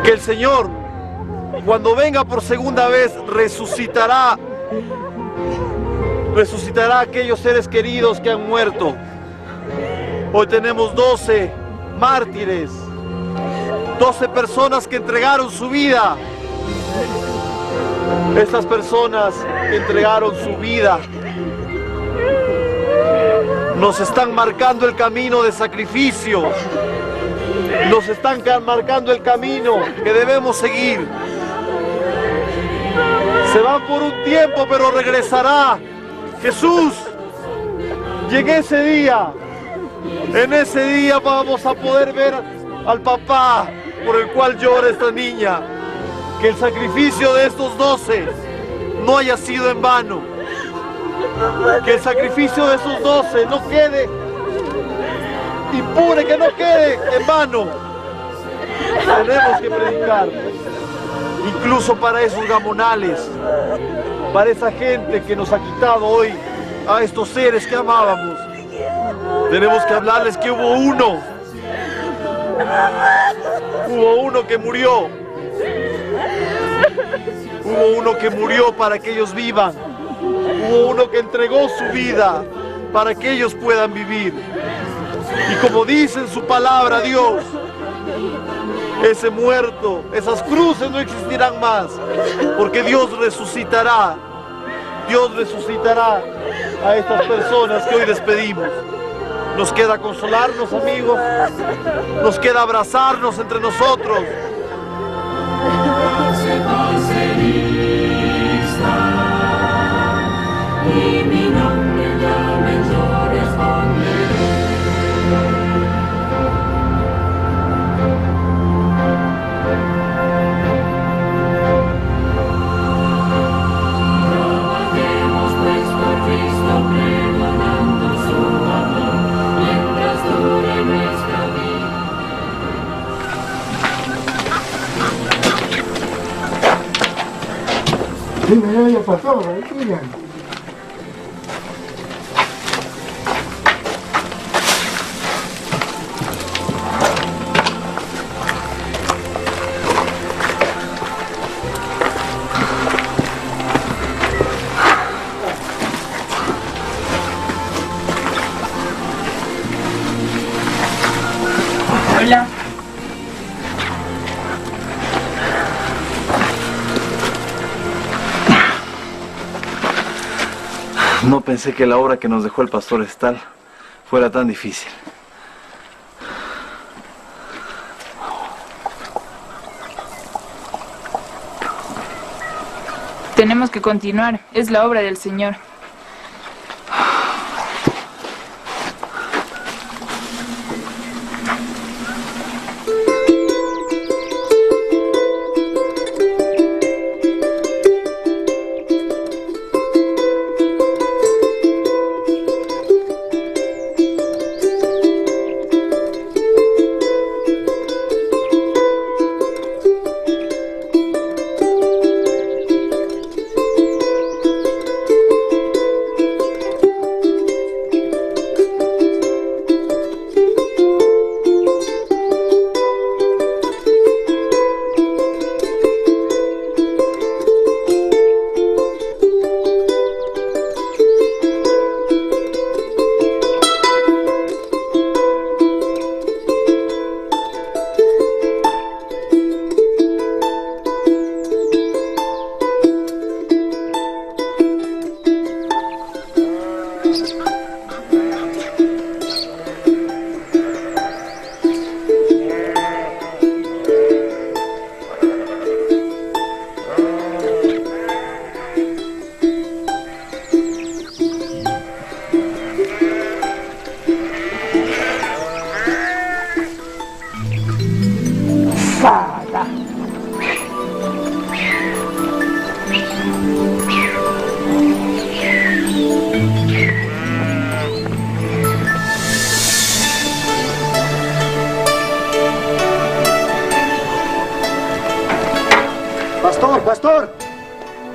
que el Señor, cuando venga por segunda vez, resucitará a aquellos seres queridos que han muerto. Hoy tenemos 12 mártires, 12 personas que entregaron su vida. Estas personas que entregaron su vida nos están marcando el camino de sacrificio, nos están marcando el camino que debemos seguir. Se van por un tiempo, pero regresará Jesús. Y en ese día vamos a poder ver al papá por el cual llora esta niña. Que el sacrificio de estos 12 no haya sido en vano. Que el sacrificio de esos 12 no quede impune, que no quede en vano. Tenemos que predicar, incluso para esos gamonales, para esa gente que nos ha quitado hoy a estos seres que amábamos. Tenemos que hablarles que hubo uno que murió. Hubo uno que murió para que ellos vivan. Hubo uno que entregó su vida para que ellos puedan vivir. Y como dice en su palabra Dios, ese muerto, esas cruces no existirán más, porque Dios resucitará a estas personas que hoy despedimos. Nos queda consolarnos, amigos, nos queda abrazarnos entre nosotros. Y mi nombre llamen, yo responderé. Trabajemos pues por Cristo, pregonando su amor, mientras dure nuestra vida. Dime, ya pasó, miren. Hola. No pensé que la obra que nos dejó el pastor Estal fuera tan difícil. Tenemos que continuar. Es la obra del Señor. Pastor,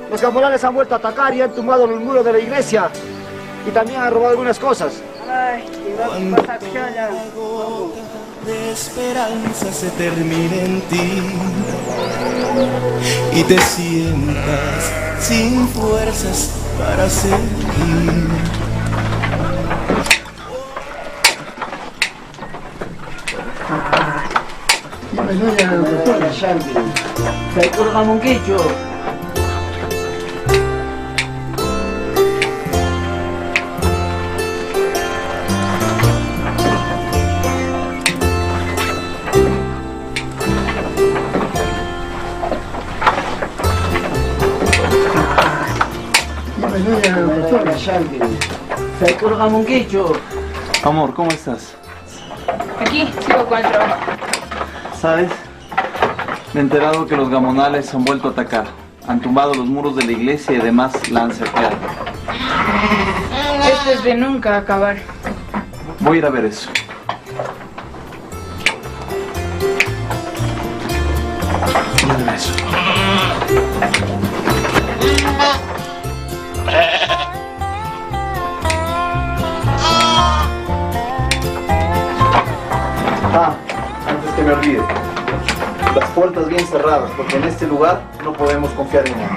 los gamolanes han vuelto a atacar y han tumbado los muros de la iglesia. Y también han robado algunas cosas. De esperanza se termine en ti y te sientas sin fuerzas para seguir. Amor, ¿cómo estás? Aquí, sigo con el trabajo. ¿Sabes? Me he enterado que los gamonales han vuelto a atacar. Han tumbado los muros de la iglesia y además la han saqueado. Esto es de nunca acabar. Voy a ir a ver eso. Voy a ver eso. Antes que me olvide, las puertas bien cerradas, porque en este lugar no podemos confiar en nadie.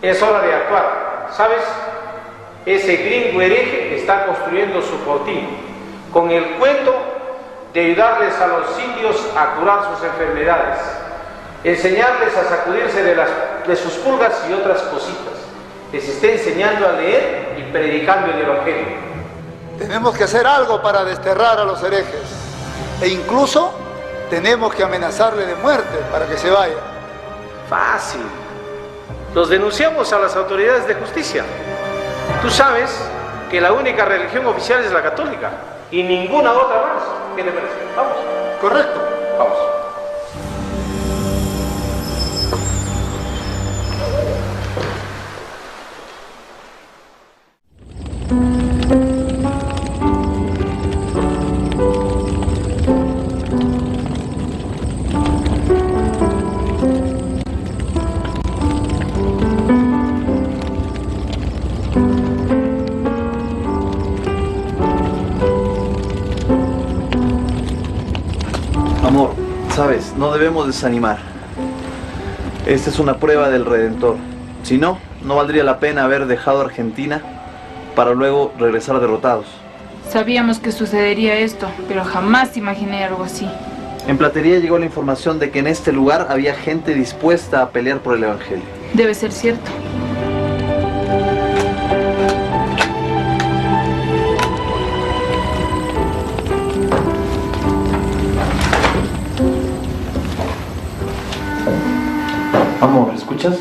Es hora de actuar, ¿sabes? Ese gringo hereje está construyendo su fortín con el cuento de ayudarles a los indios a curar sus enfermedades, enseñarles a sacudirse de sus pulgas y otras cositas. Les está enseñando a leer y predicando el evangelio. Tenemos que hacer algo para desterrar a los herejes e incluso tenemos que amenazarle de muerte para que se vaya. Fácil. Los denunciamos a las autoridades de justicia. Tú sabes que la única religión oficial es la católica y ninguna otra más. ¿Qué te parece? Vamos. Correcto. Vamos. Amor, sabes, no debemos desanimar. Esta es una prueba del Redentor. Si no, no valdría la pena haber dejado Argentina para luego regresar derrotados. Sabíamos que sucedería esto, pero jamás imaginé algo así. En Platería llegó la información de que en este lugar había gente dispuesta a pelear por el Evangelio. Debe ser cierto. Amor, ¿escuchas?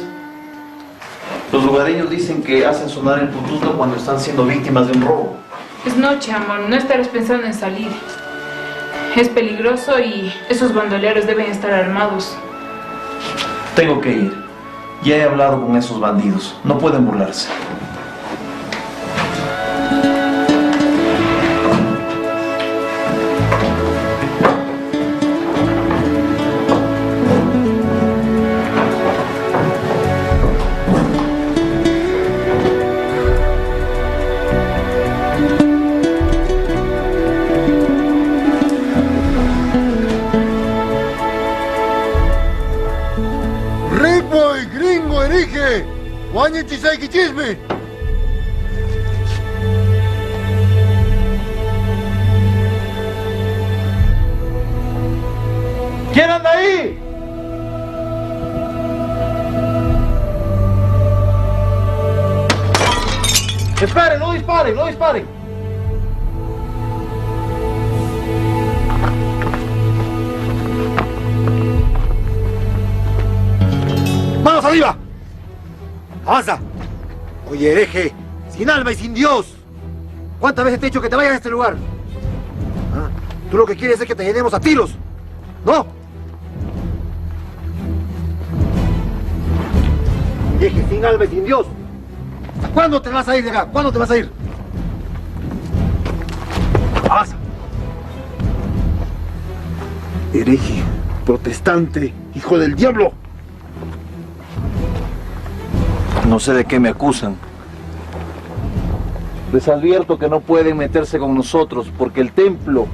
Los lugareños dicen que hacen sonar el pututo cuando están siendo víctimas de un robo. Es noche, amor. No estarás pensando en salir. Es peligroso y esos bandoleros deben estar armados. Tengo que ir. Ya he hablado con esos bandidos. No pueden burlarse. Chisme. ¿Quién anda ahí? disparen, no disparen. ¡Manos arriba! ¡Avanza! Oye, hereje, sin alma y sin Dios. ¿Cuántas veces te he dicho que te vayas de este lugar? ¿Ah? Tú lo que quieres es que te llenemos a tiros, ¿no? Hereje, sin alma y sin Dios. ¿Cuándo te vas a ir de acá? ¿Cuándo te vas a ir? ¡Avanza! Hereje, protestante, hijo del diablo. No sé de qué me acusan. Les advierto que no pueden meterse con nosotros porque el templo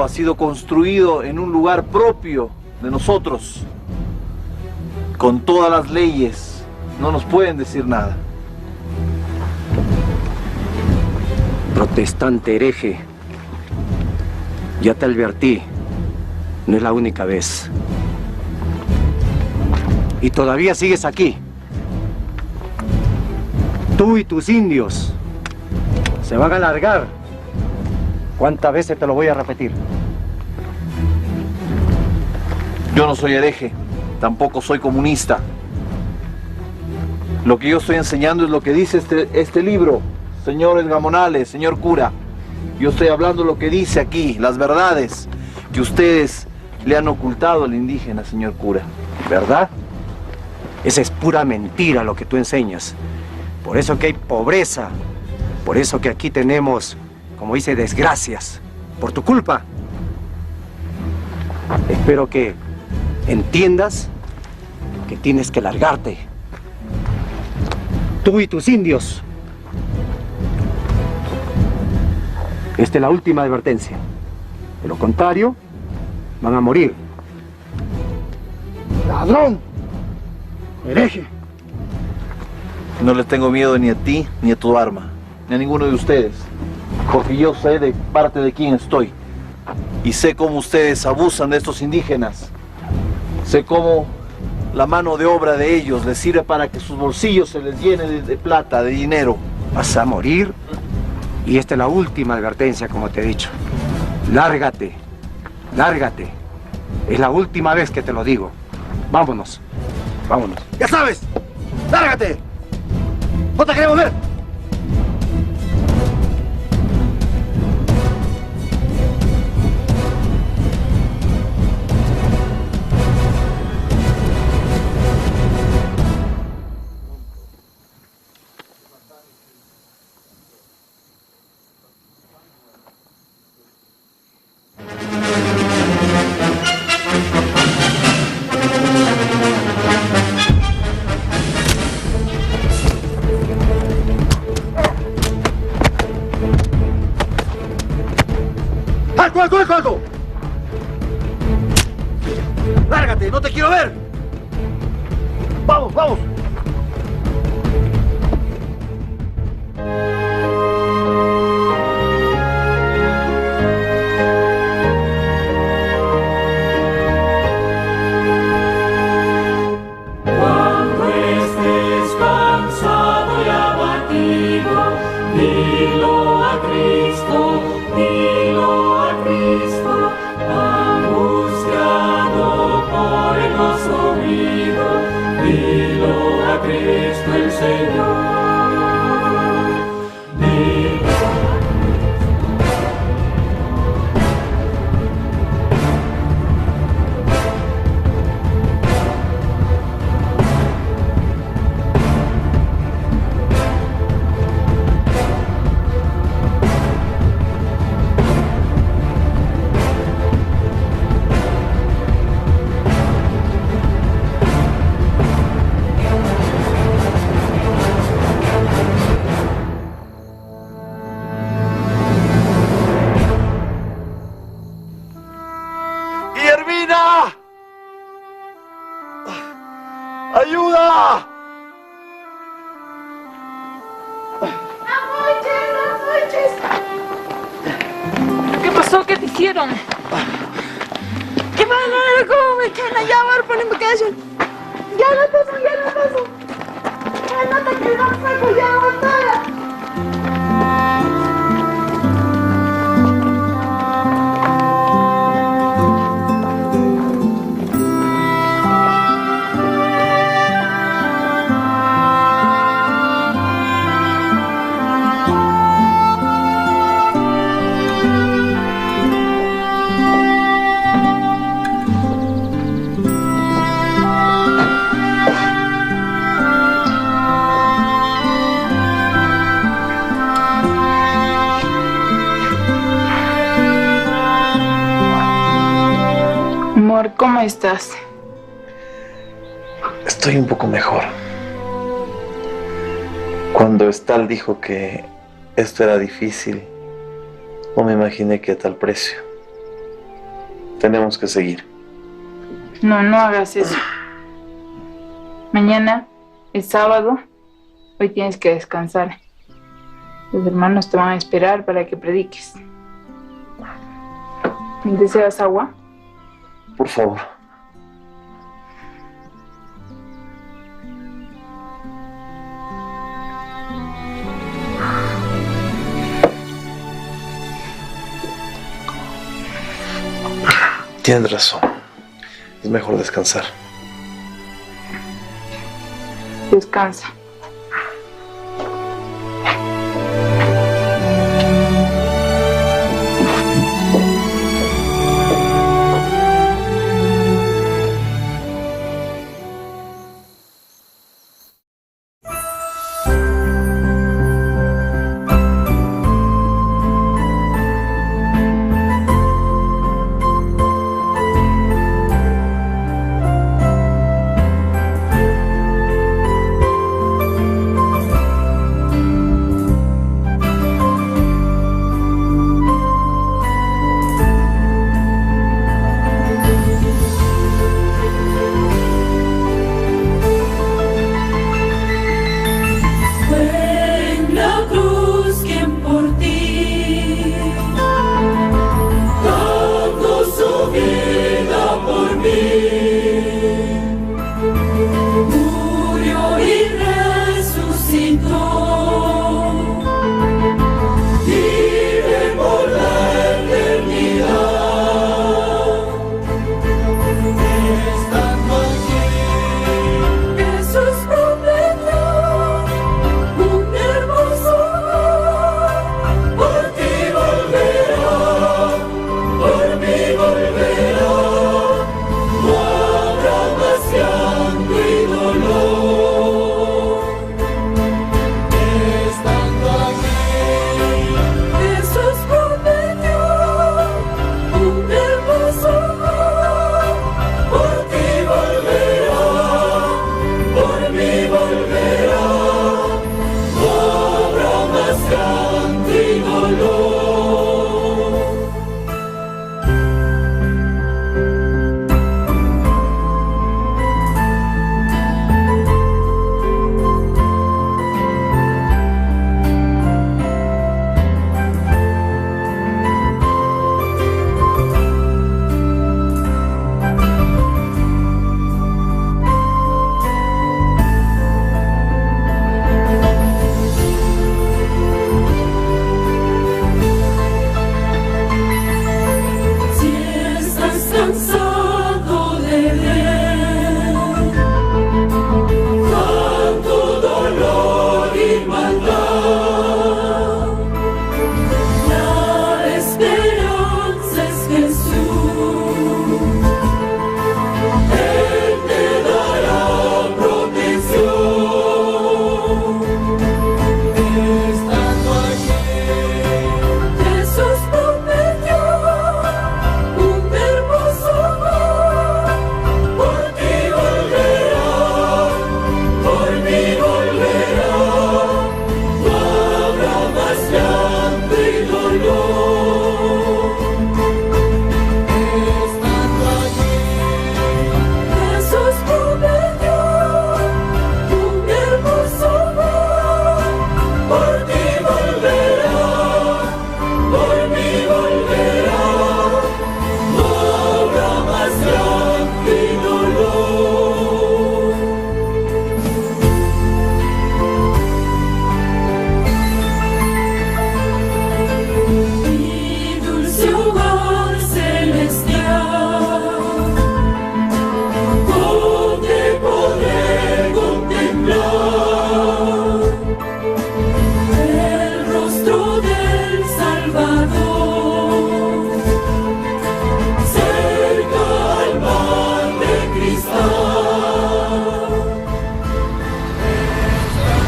ha sido construido en un lugar propio de nosotros, con todas las leyes. No nos pueden decir nada. Protestante hereje, ya te advertí, no es la única vez. Y todavía sigues aquí. Tú y tus indios se van a largar. ¿Cuántas veces te lo voy a repetir? Yo no soy hereje, tampoco soy comunista. Lo que yo estoy enseñando es lo que dice este libro, señores gamonales, señor cura. Yo estoy hablando lo que dice aquí, las verdades que ustedes le han ocultado al indígena, señor cura. ¿Verdad? Esa es pura mentira lo que tú enseñas. Por eso que hay pobreza. Por eso que aquí tenemos, como dice, desgracias. Por tu culpa. Espero que entiendas que tienes que largarte. Tú y tus indios. Esta es la última advertencia. De lo contrario, van a morir. ¡Ladrón! ¡Hereje! No les tengo miedo ni a ti, ni a tu arma, ni a ninguno de ustedes, porque yo sé de parte de quién estoy. Y sé cómo ustedes abusan de estos indígenas. Sé cómo la mano de obra de ellos les sirve para que sus bolsillos se les llenen de plata, de dinero. Vas a morir. Y esta es la última advertencia, como te he dicho. Lárgate. Lárgate. Es la última vez que te lo digo. Vámonos. Vámonos. ¡Ya sabes! ¡Lárgate! ¡No te queremos ver! ¡Alto! ¡Lárgate! ¡No te quiero ver! ¡Vamos, vamos! Cuando estés cansado y abatido, dilo a Cristo, dilo a Cristo, angustiado por el gozo vivo, dilo a Cristo el Señor. ¡Guillermina! ¡Ayuda! ¿Qué pasó? ¿Qué te hicieron? ¿Qué van a ver cómo me echan allá a ver mi casa? Ya no paso. Ya no te quedas saco, ya aguantala. ¿Cómo estás? Estoy un poco mejor. Cuando Estal dijo que esto era difícil, no me imaginé que a tal precio. Tenemos que seguir. No, no hagas eso. Mañana es sábado. Hoy tienes que descansar. Los hermanos te van a esperar para que prediques. ¿Deseas agua? Por favor. Tienes razón. Es mejor descansar. Descansa.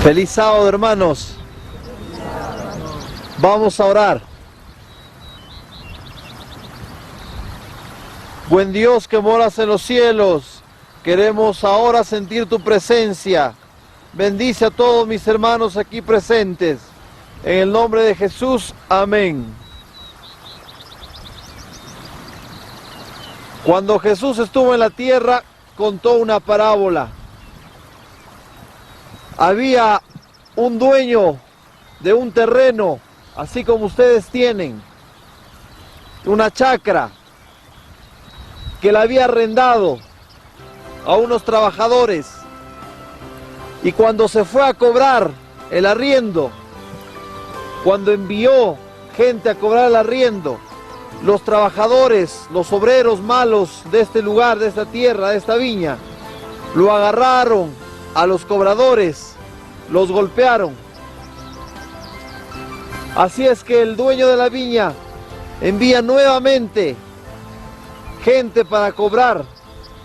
Feliz sábado, hermanos. Vamos a orar. Buen Dios que moras en los cielos, queremos ahora sentir tu presencia. Bendice a todos mis hermanos aquí presentes. En el nombre de Jesús, amén. Cuando Jesús estuvo en la tierra, contó una parábola. Había un dueño de un terreno, así como ustedes tienen, una chacra, que la había arrendado a unos trabajadores. Y cuando se fue a cobrar el arriendo, cuando envió gente a cobrar el arriendo, los trabajadores, los obreros malos de este lugar, de esta tierra, de esta viña, lo agarraron a los cobradores, los golpearon. Así es que el dueño de la viña envía nuevamente gente para cobrar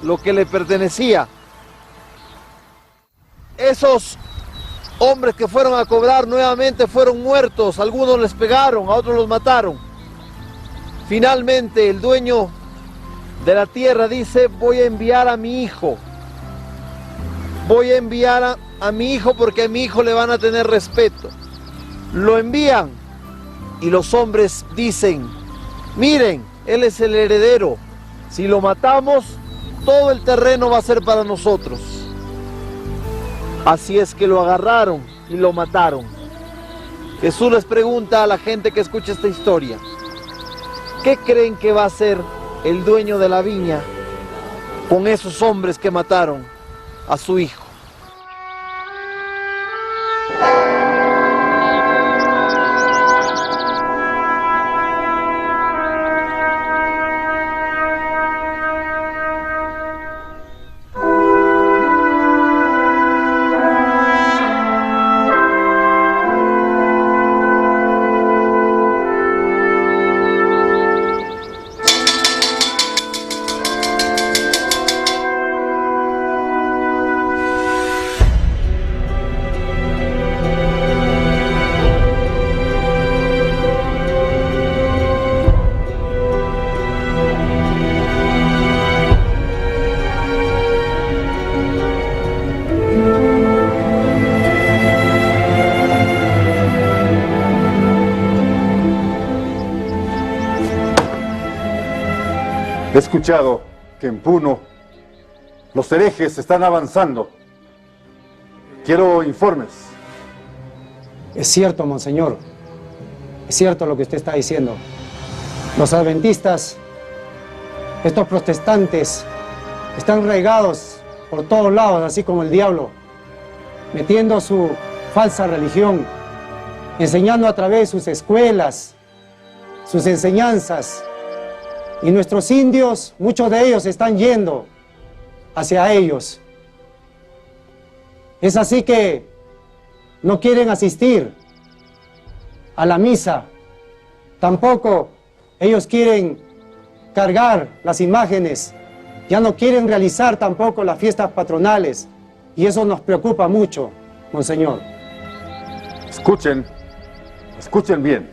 lo que le pertenecía. Esos hombres que fueron a cobrar nuevamente fueron muertos, algunos les pegaron, a otros los mataron. Finalmente el dueño de la tierra dice: voy a enviar a mi hijo. Voy a enviar a mi hijo porque a mi hijo le van a tener respeto. Lo envían y los hombres dicen: miren, él es el heredero. Si lo matamos, todo el terreno va a ser para nosotros. Así es que lo agarraron y lo mataron. Jesús les pregunta a la gente que escucha esta historia: ¿qué creen que va a hacer el dueño de la viña con esos hombres que mataron a su hijo? He escuchado que en Puno los herejes están avanzando. Quiero informes. Es cierto, monseñor. Es cierto lo que usted está diciendo. Los adventistas, estos protestantes, están regados por todos lados, así como el diablo, metiendo su falsa religión, enseñando a través de sus escuelas, sus enseñanzas. Y nuestros indios, muchos de ellos están yendo hacia ellos. Es así que no quieren asistir a la misa. Tampoco ellos quieren cargar las imágenes. Ya no quieren realizar tampoco las fiestas patronales. Y eso nos preocupa mucho, monseñor. Escuchen bien.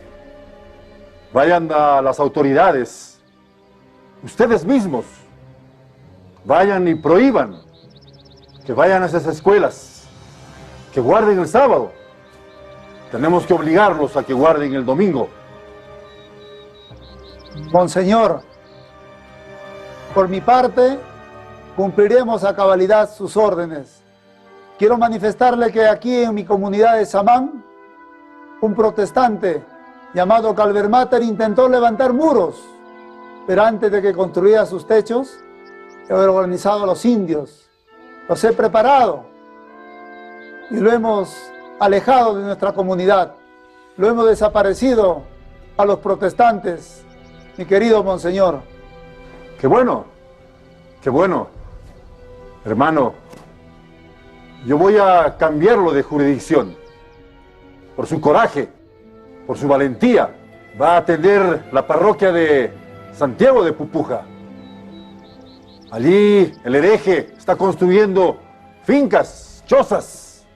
Vayan a las autoridades. Ustedes mismos vayan y prohíban que vayan a esas escuelas, que guarden el sábado. Tenemos que obligarlos a que guarden el domingo. Monseñor, por mi parte, cumpliremos a cabalidad sus órdenes. Quiero manifestarle que aquí en mi comunidad de Samán, un protestante llamado Calvermater intentó levantar muros, pero antes de que construya sus techos, he organizado a los indios, los he preparado y lo hemos alejado de nuestra comunidad, lo hemos desaparecido a los protestantes, mi querido monseñor. ¡Qué bueno! ¡Qué bueno! Hermano, yo voy a cambiarlo de jurisdicción. Por su coraje, por su valentía, va a atender la parroquia de Santiago de Pupuja. Allí el hereje está construyendo fincas, chozas.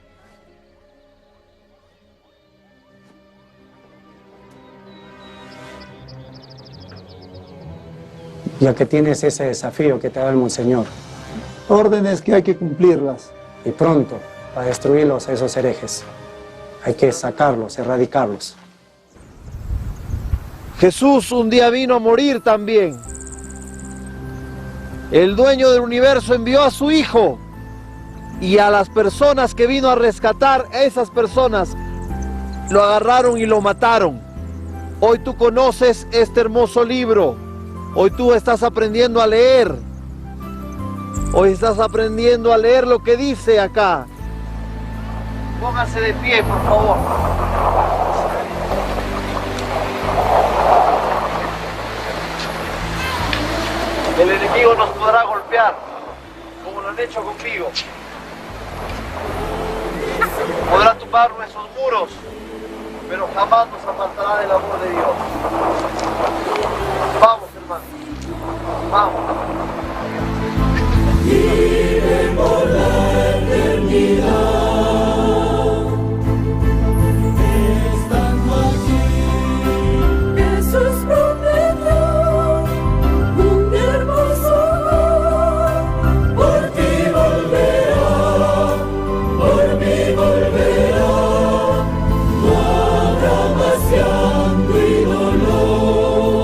ya que tienes ese desafío que te da el Monseñor. Órdenes que hay que cumplirlas. Y pronto, para destruirlos a esos herejes, hay que sacarlos, erradicarlos. Jesús un día vino a morir también. El dueño del universo envió a su Hijo y a las personas que vino a rescatar, a esas personas lo agarraron y lo mataron. Hoy tú conoces este hermoso libro. Hoy tú estás aprendiendo a leer. Hoy estás aprendiendo a leer lo que dice acá. Póngase de pie, por favor. El enemigo nos podrá golpear, como lo han hecho conmigo. Podrá tumbar nuestros muros, pero jamás nos apartará del amor de Dios. Vamos, hermano. Vamos. Vive por la eternidad. Estando aquí, Jesús prometió un hermoso hogar. Por ti volverá, por mí volverá. No habrá más llanto y dolor.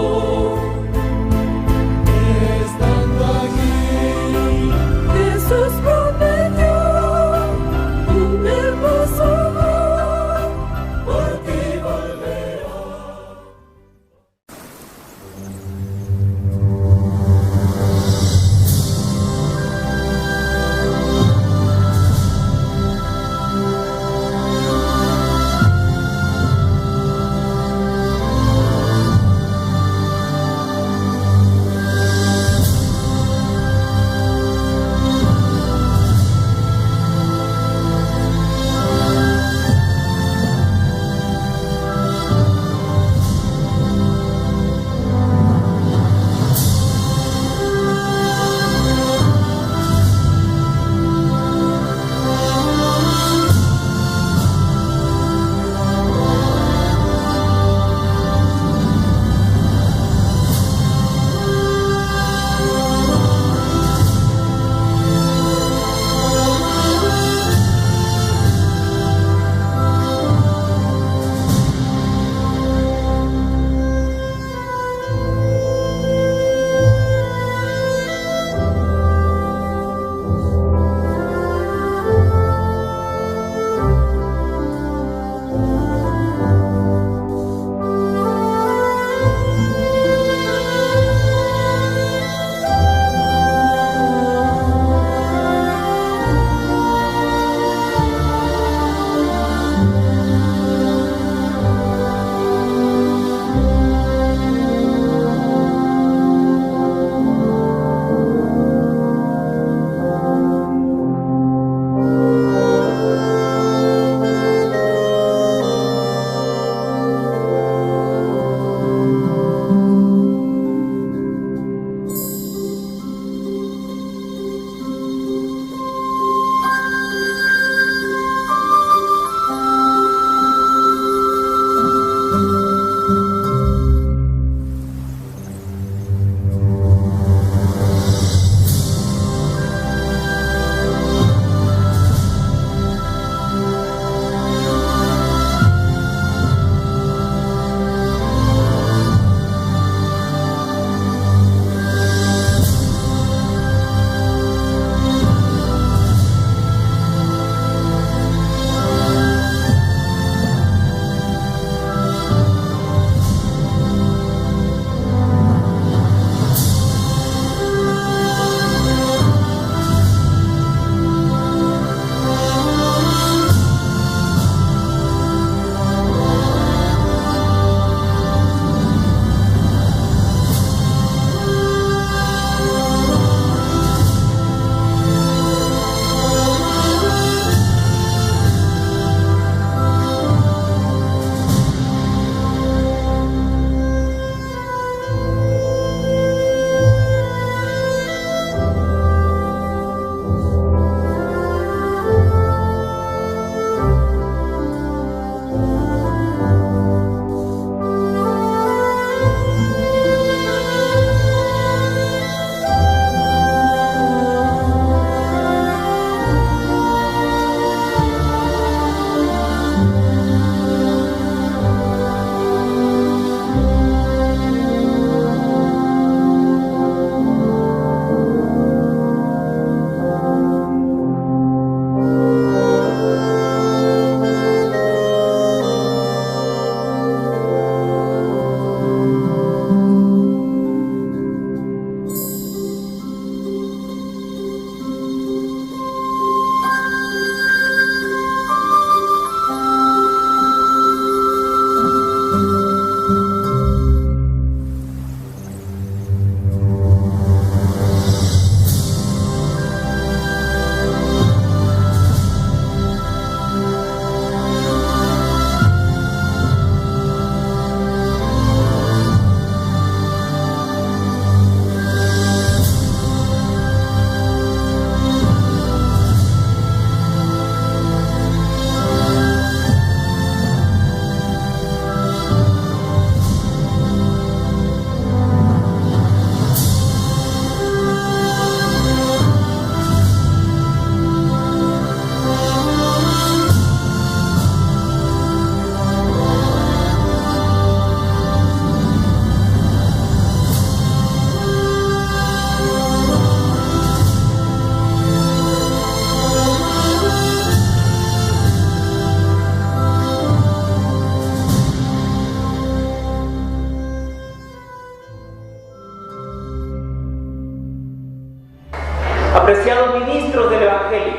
Apreciados ministros del Evangelio,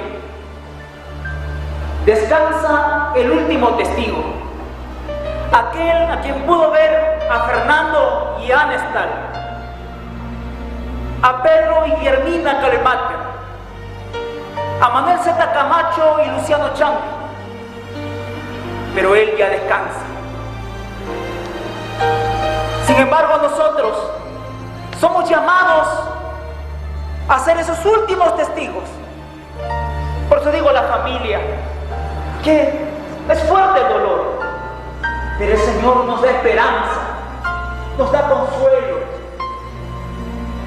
descansa el último testigo, aquel a quien pudo ver a Fernando y Anestal, a Pedro y Guillermina Calemater, a Manuel Z. Camacho y Luciano Chang, pero él ya descansa. Sin embargo, nosotros somos llamados a ser esos últimos testigos. Por eso digo a la familia que es fuerte el dolor, pero el Señor nos da esperanza, nos da consuelo,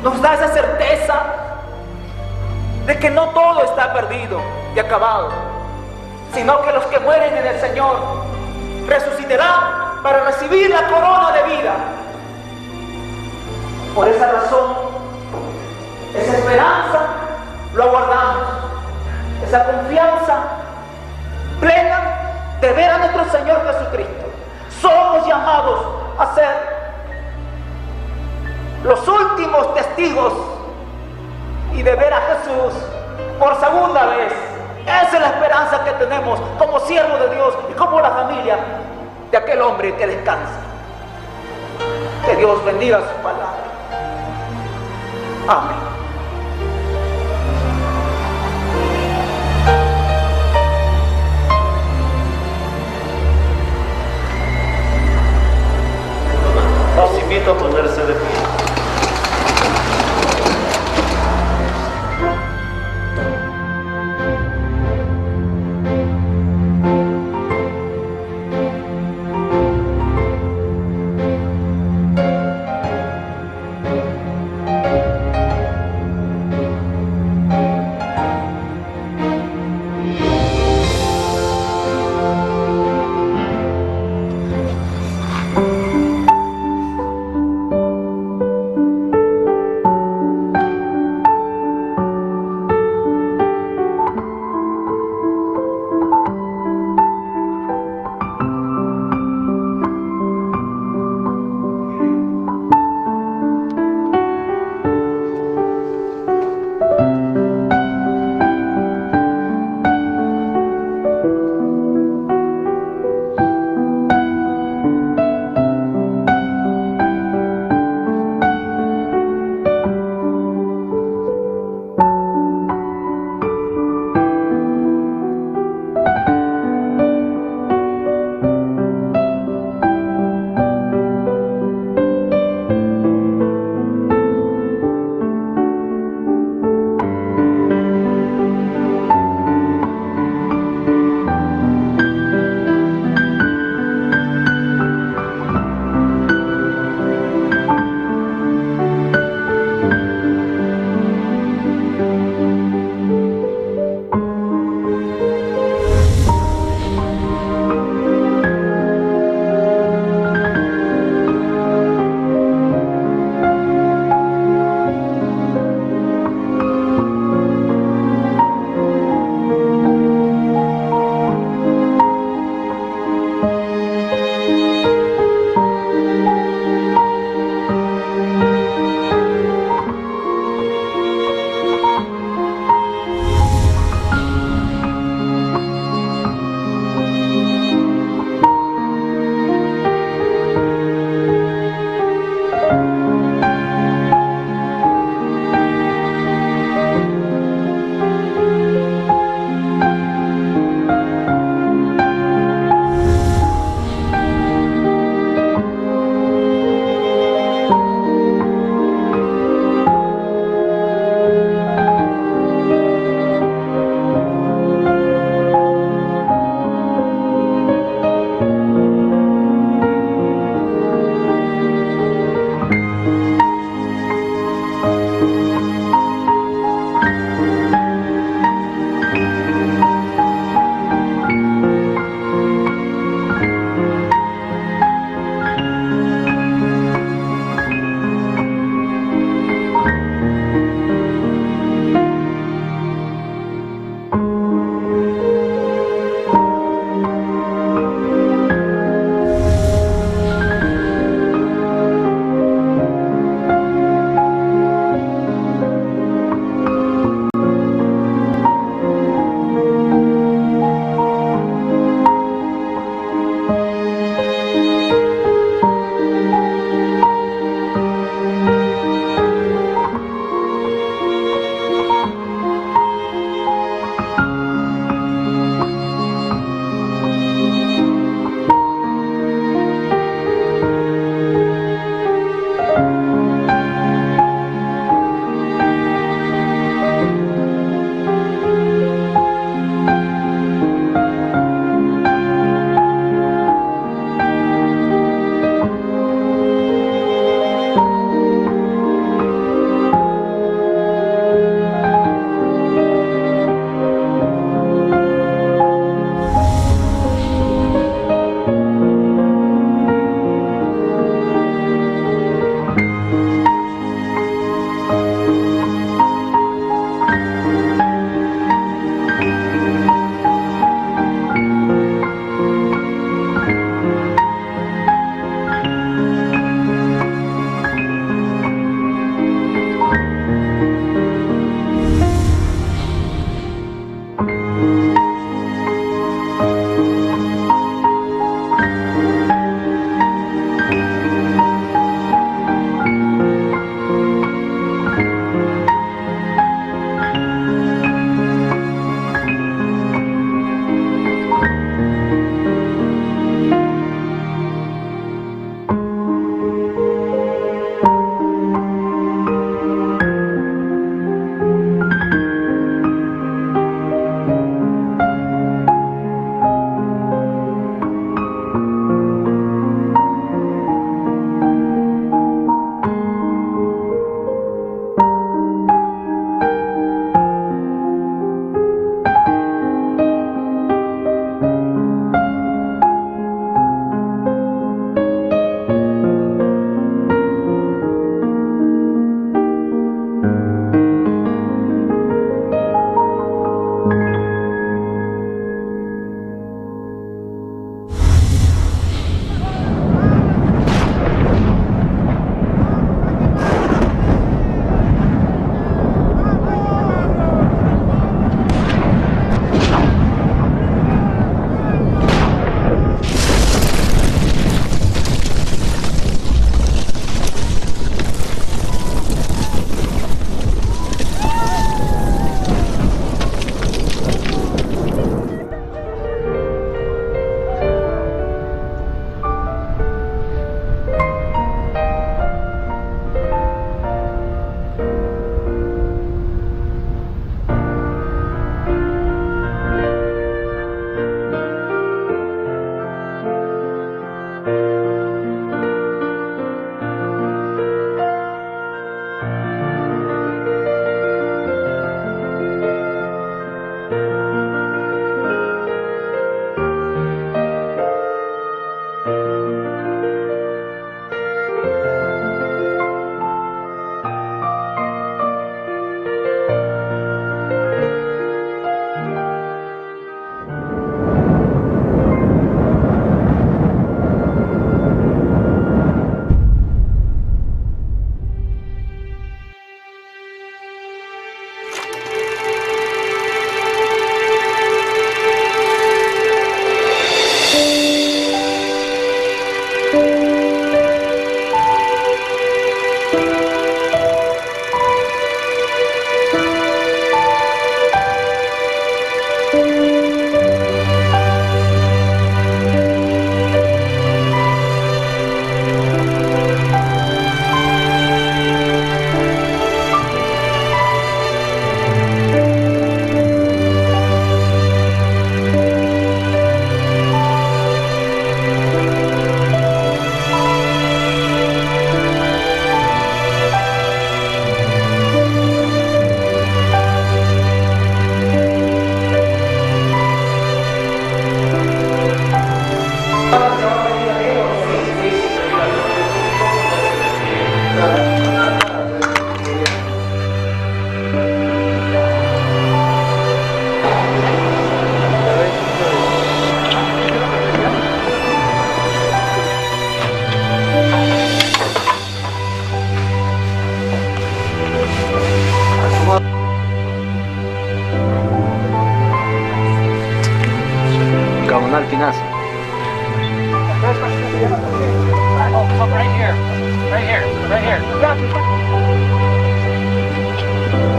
nos da esa certeza de que no todo está perdido y acabado, sino que los que mueren en el Señor resucitarán para recibir la corona de vida. Por esa razón, esa esperanza lo aguardamos, esa confianza plena de ver a nuestro Señor Jesucristo. Somos llamados a ser los últimos testigos y de ver a Jesús por segunda vez. Esa es la esperanza que tenemos como siervos de Dios y como la familia de aquel hombre que descansa. Que Dios bendiga su palabra. Amén. Los invito a ponerse de pie.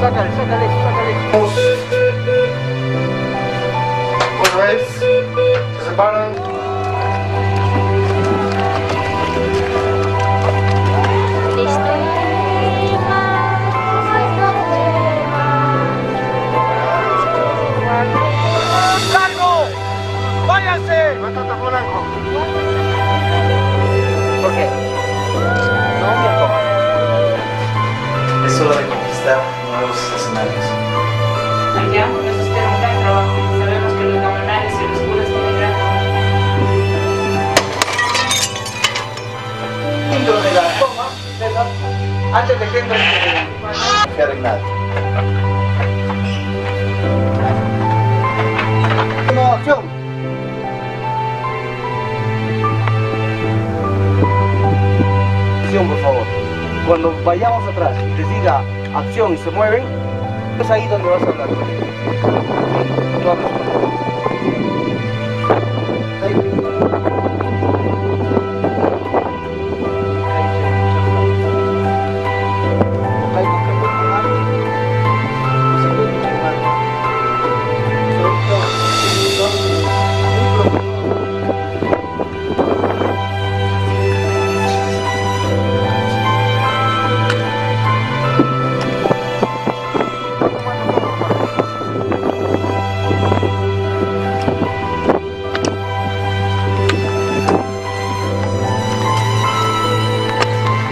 Sácale, sácale eso, sácale eso. Otra vez. Se separan. ¡Largo! ¡Váyanse! Blanco. ¿Por qué? No me acojan. Es hora de conquistar nuevos escenarios. Allá nos espera un gran trabajo. Sabemos que los gamonales y los curas tienen gran Dentro de la toma, César, antes de que entre Que arreglar. No, acción. Por favor, cuando vayamos atrás y les diga acción y se mueven, es ahí donde vas a hablar. Tú hablas.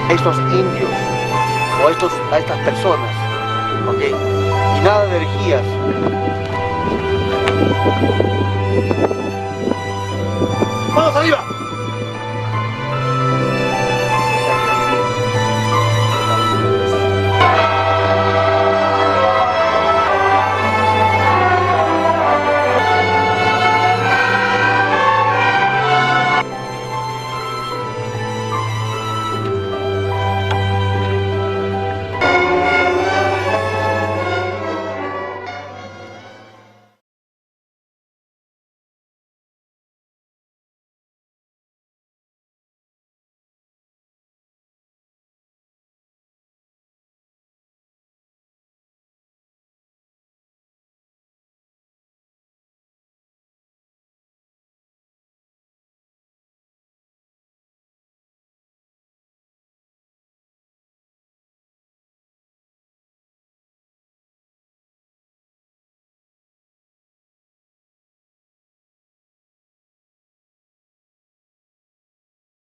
Estos indios o a estas personas, ¿ok? Y nada de herejías. ¡Vamos arriba!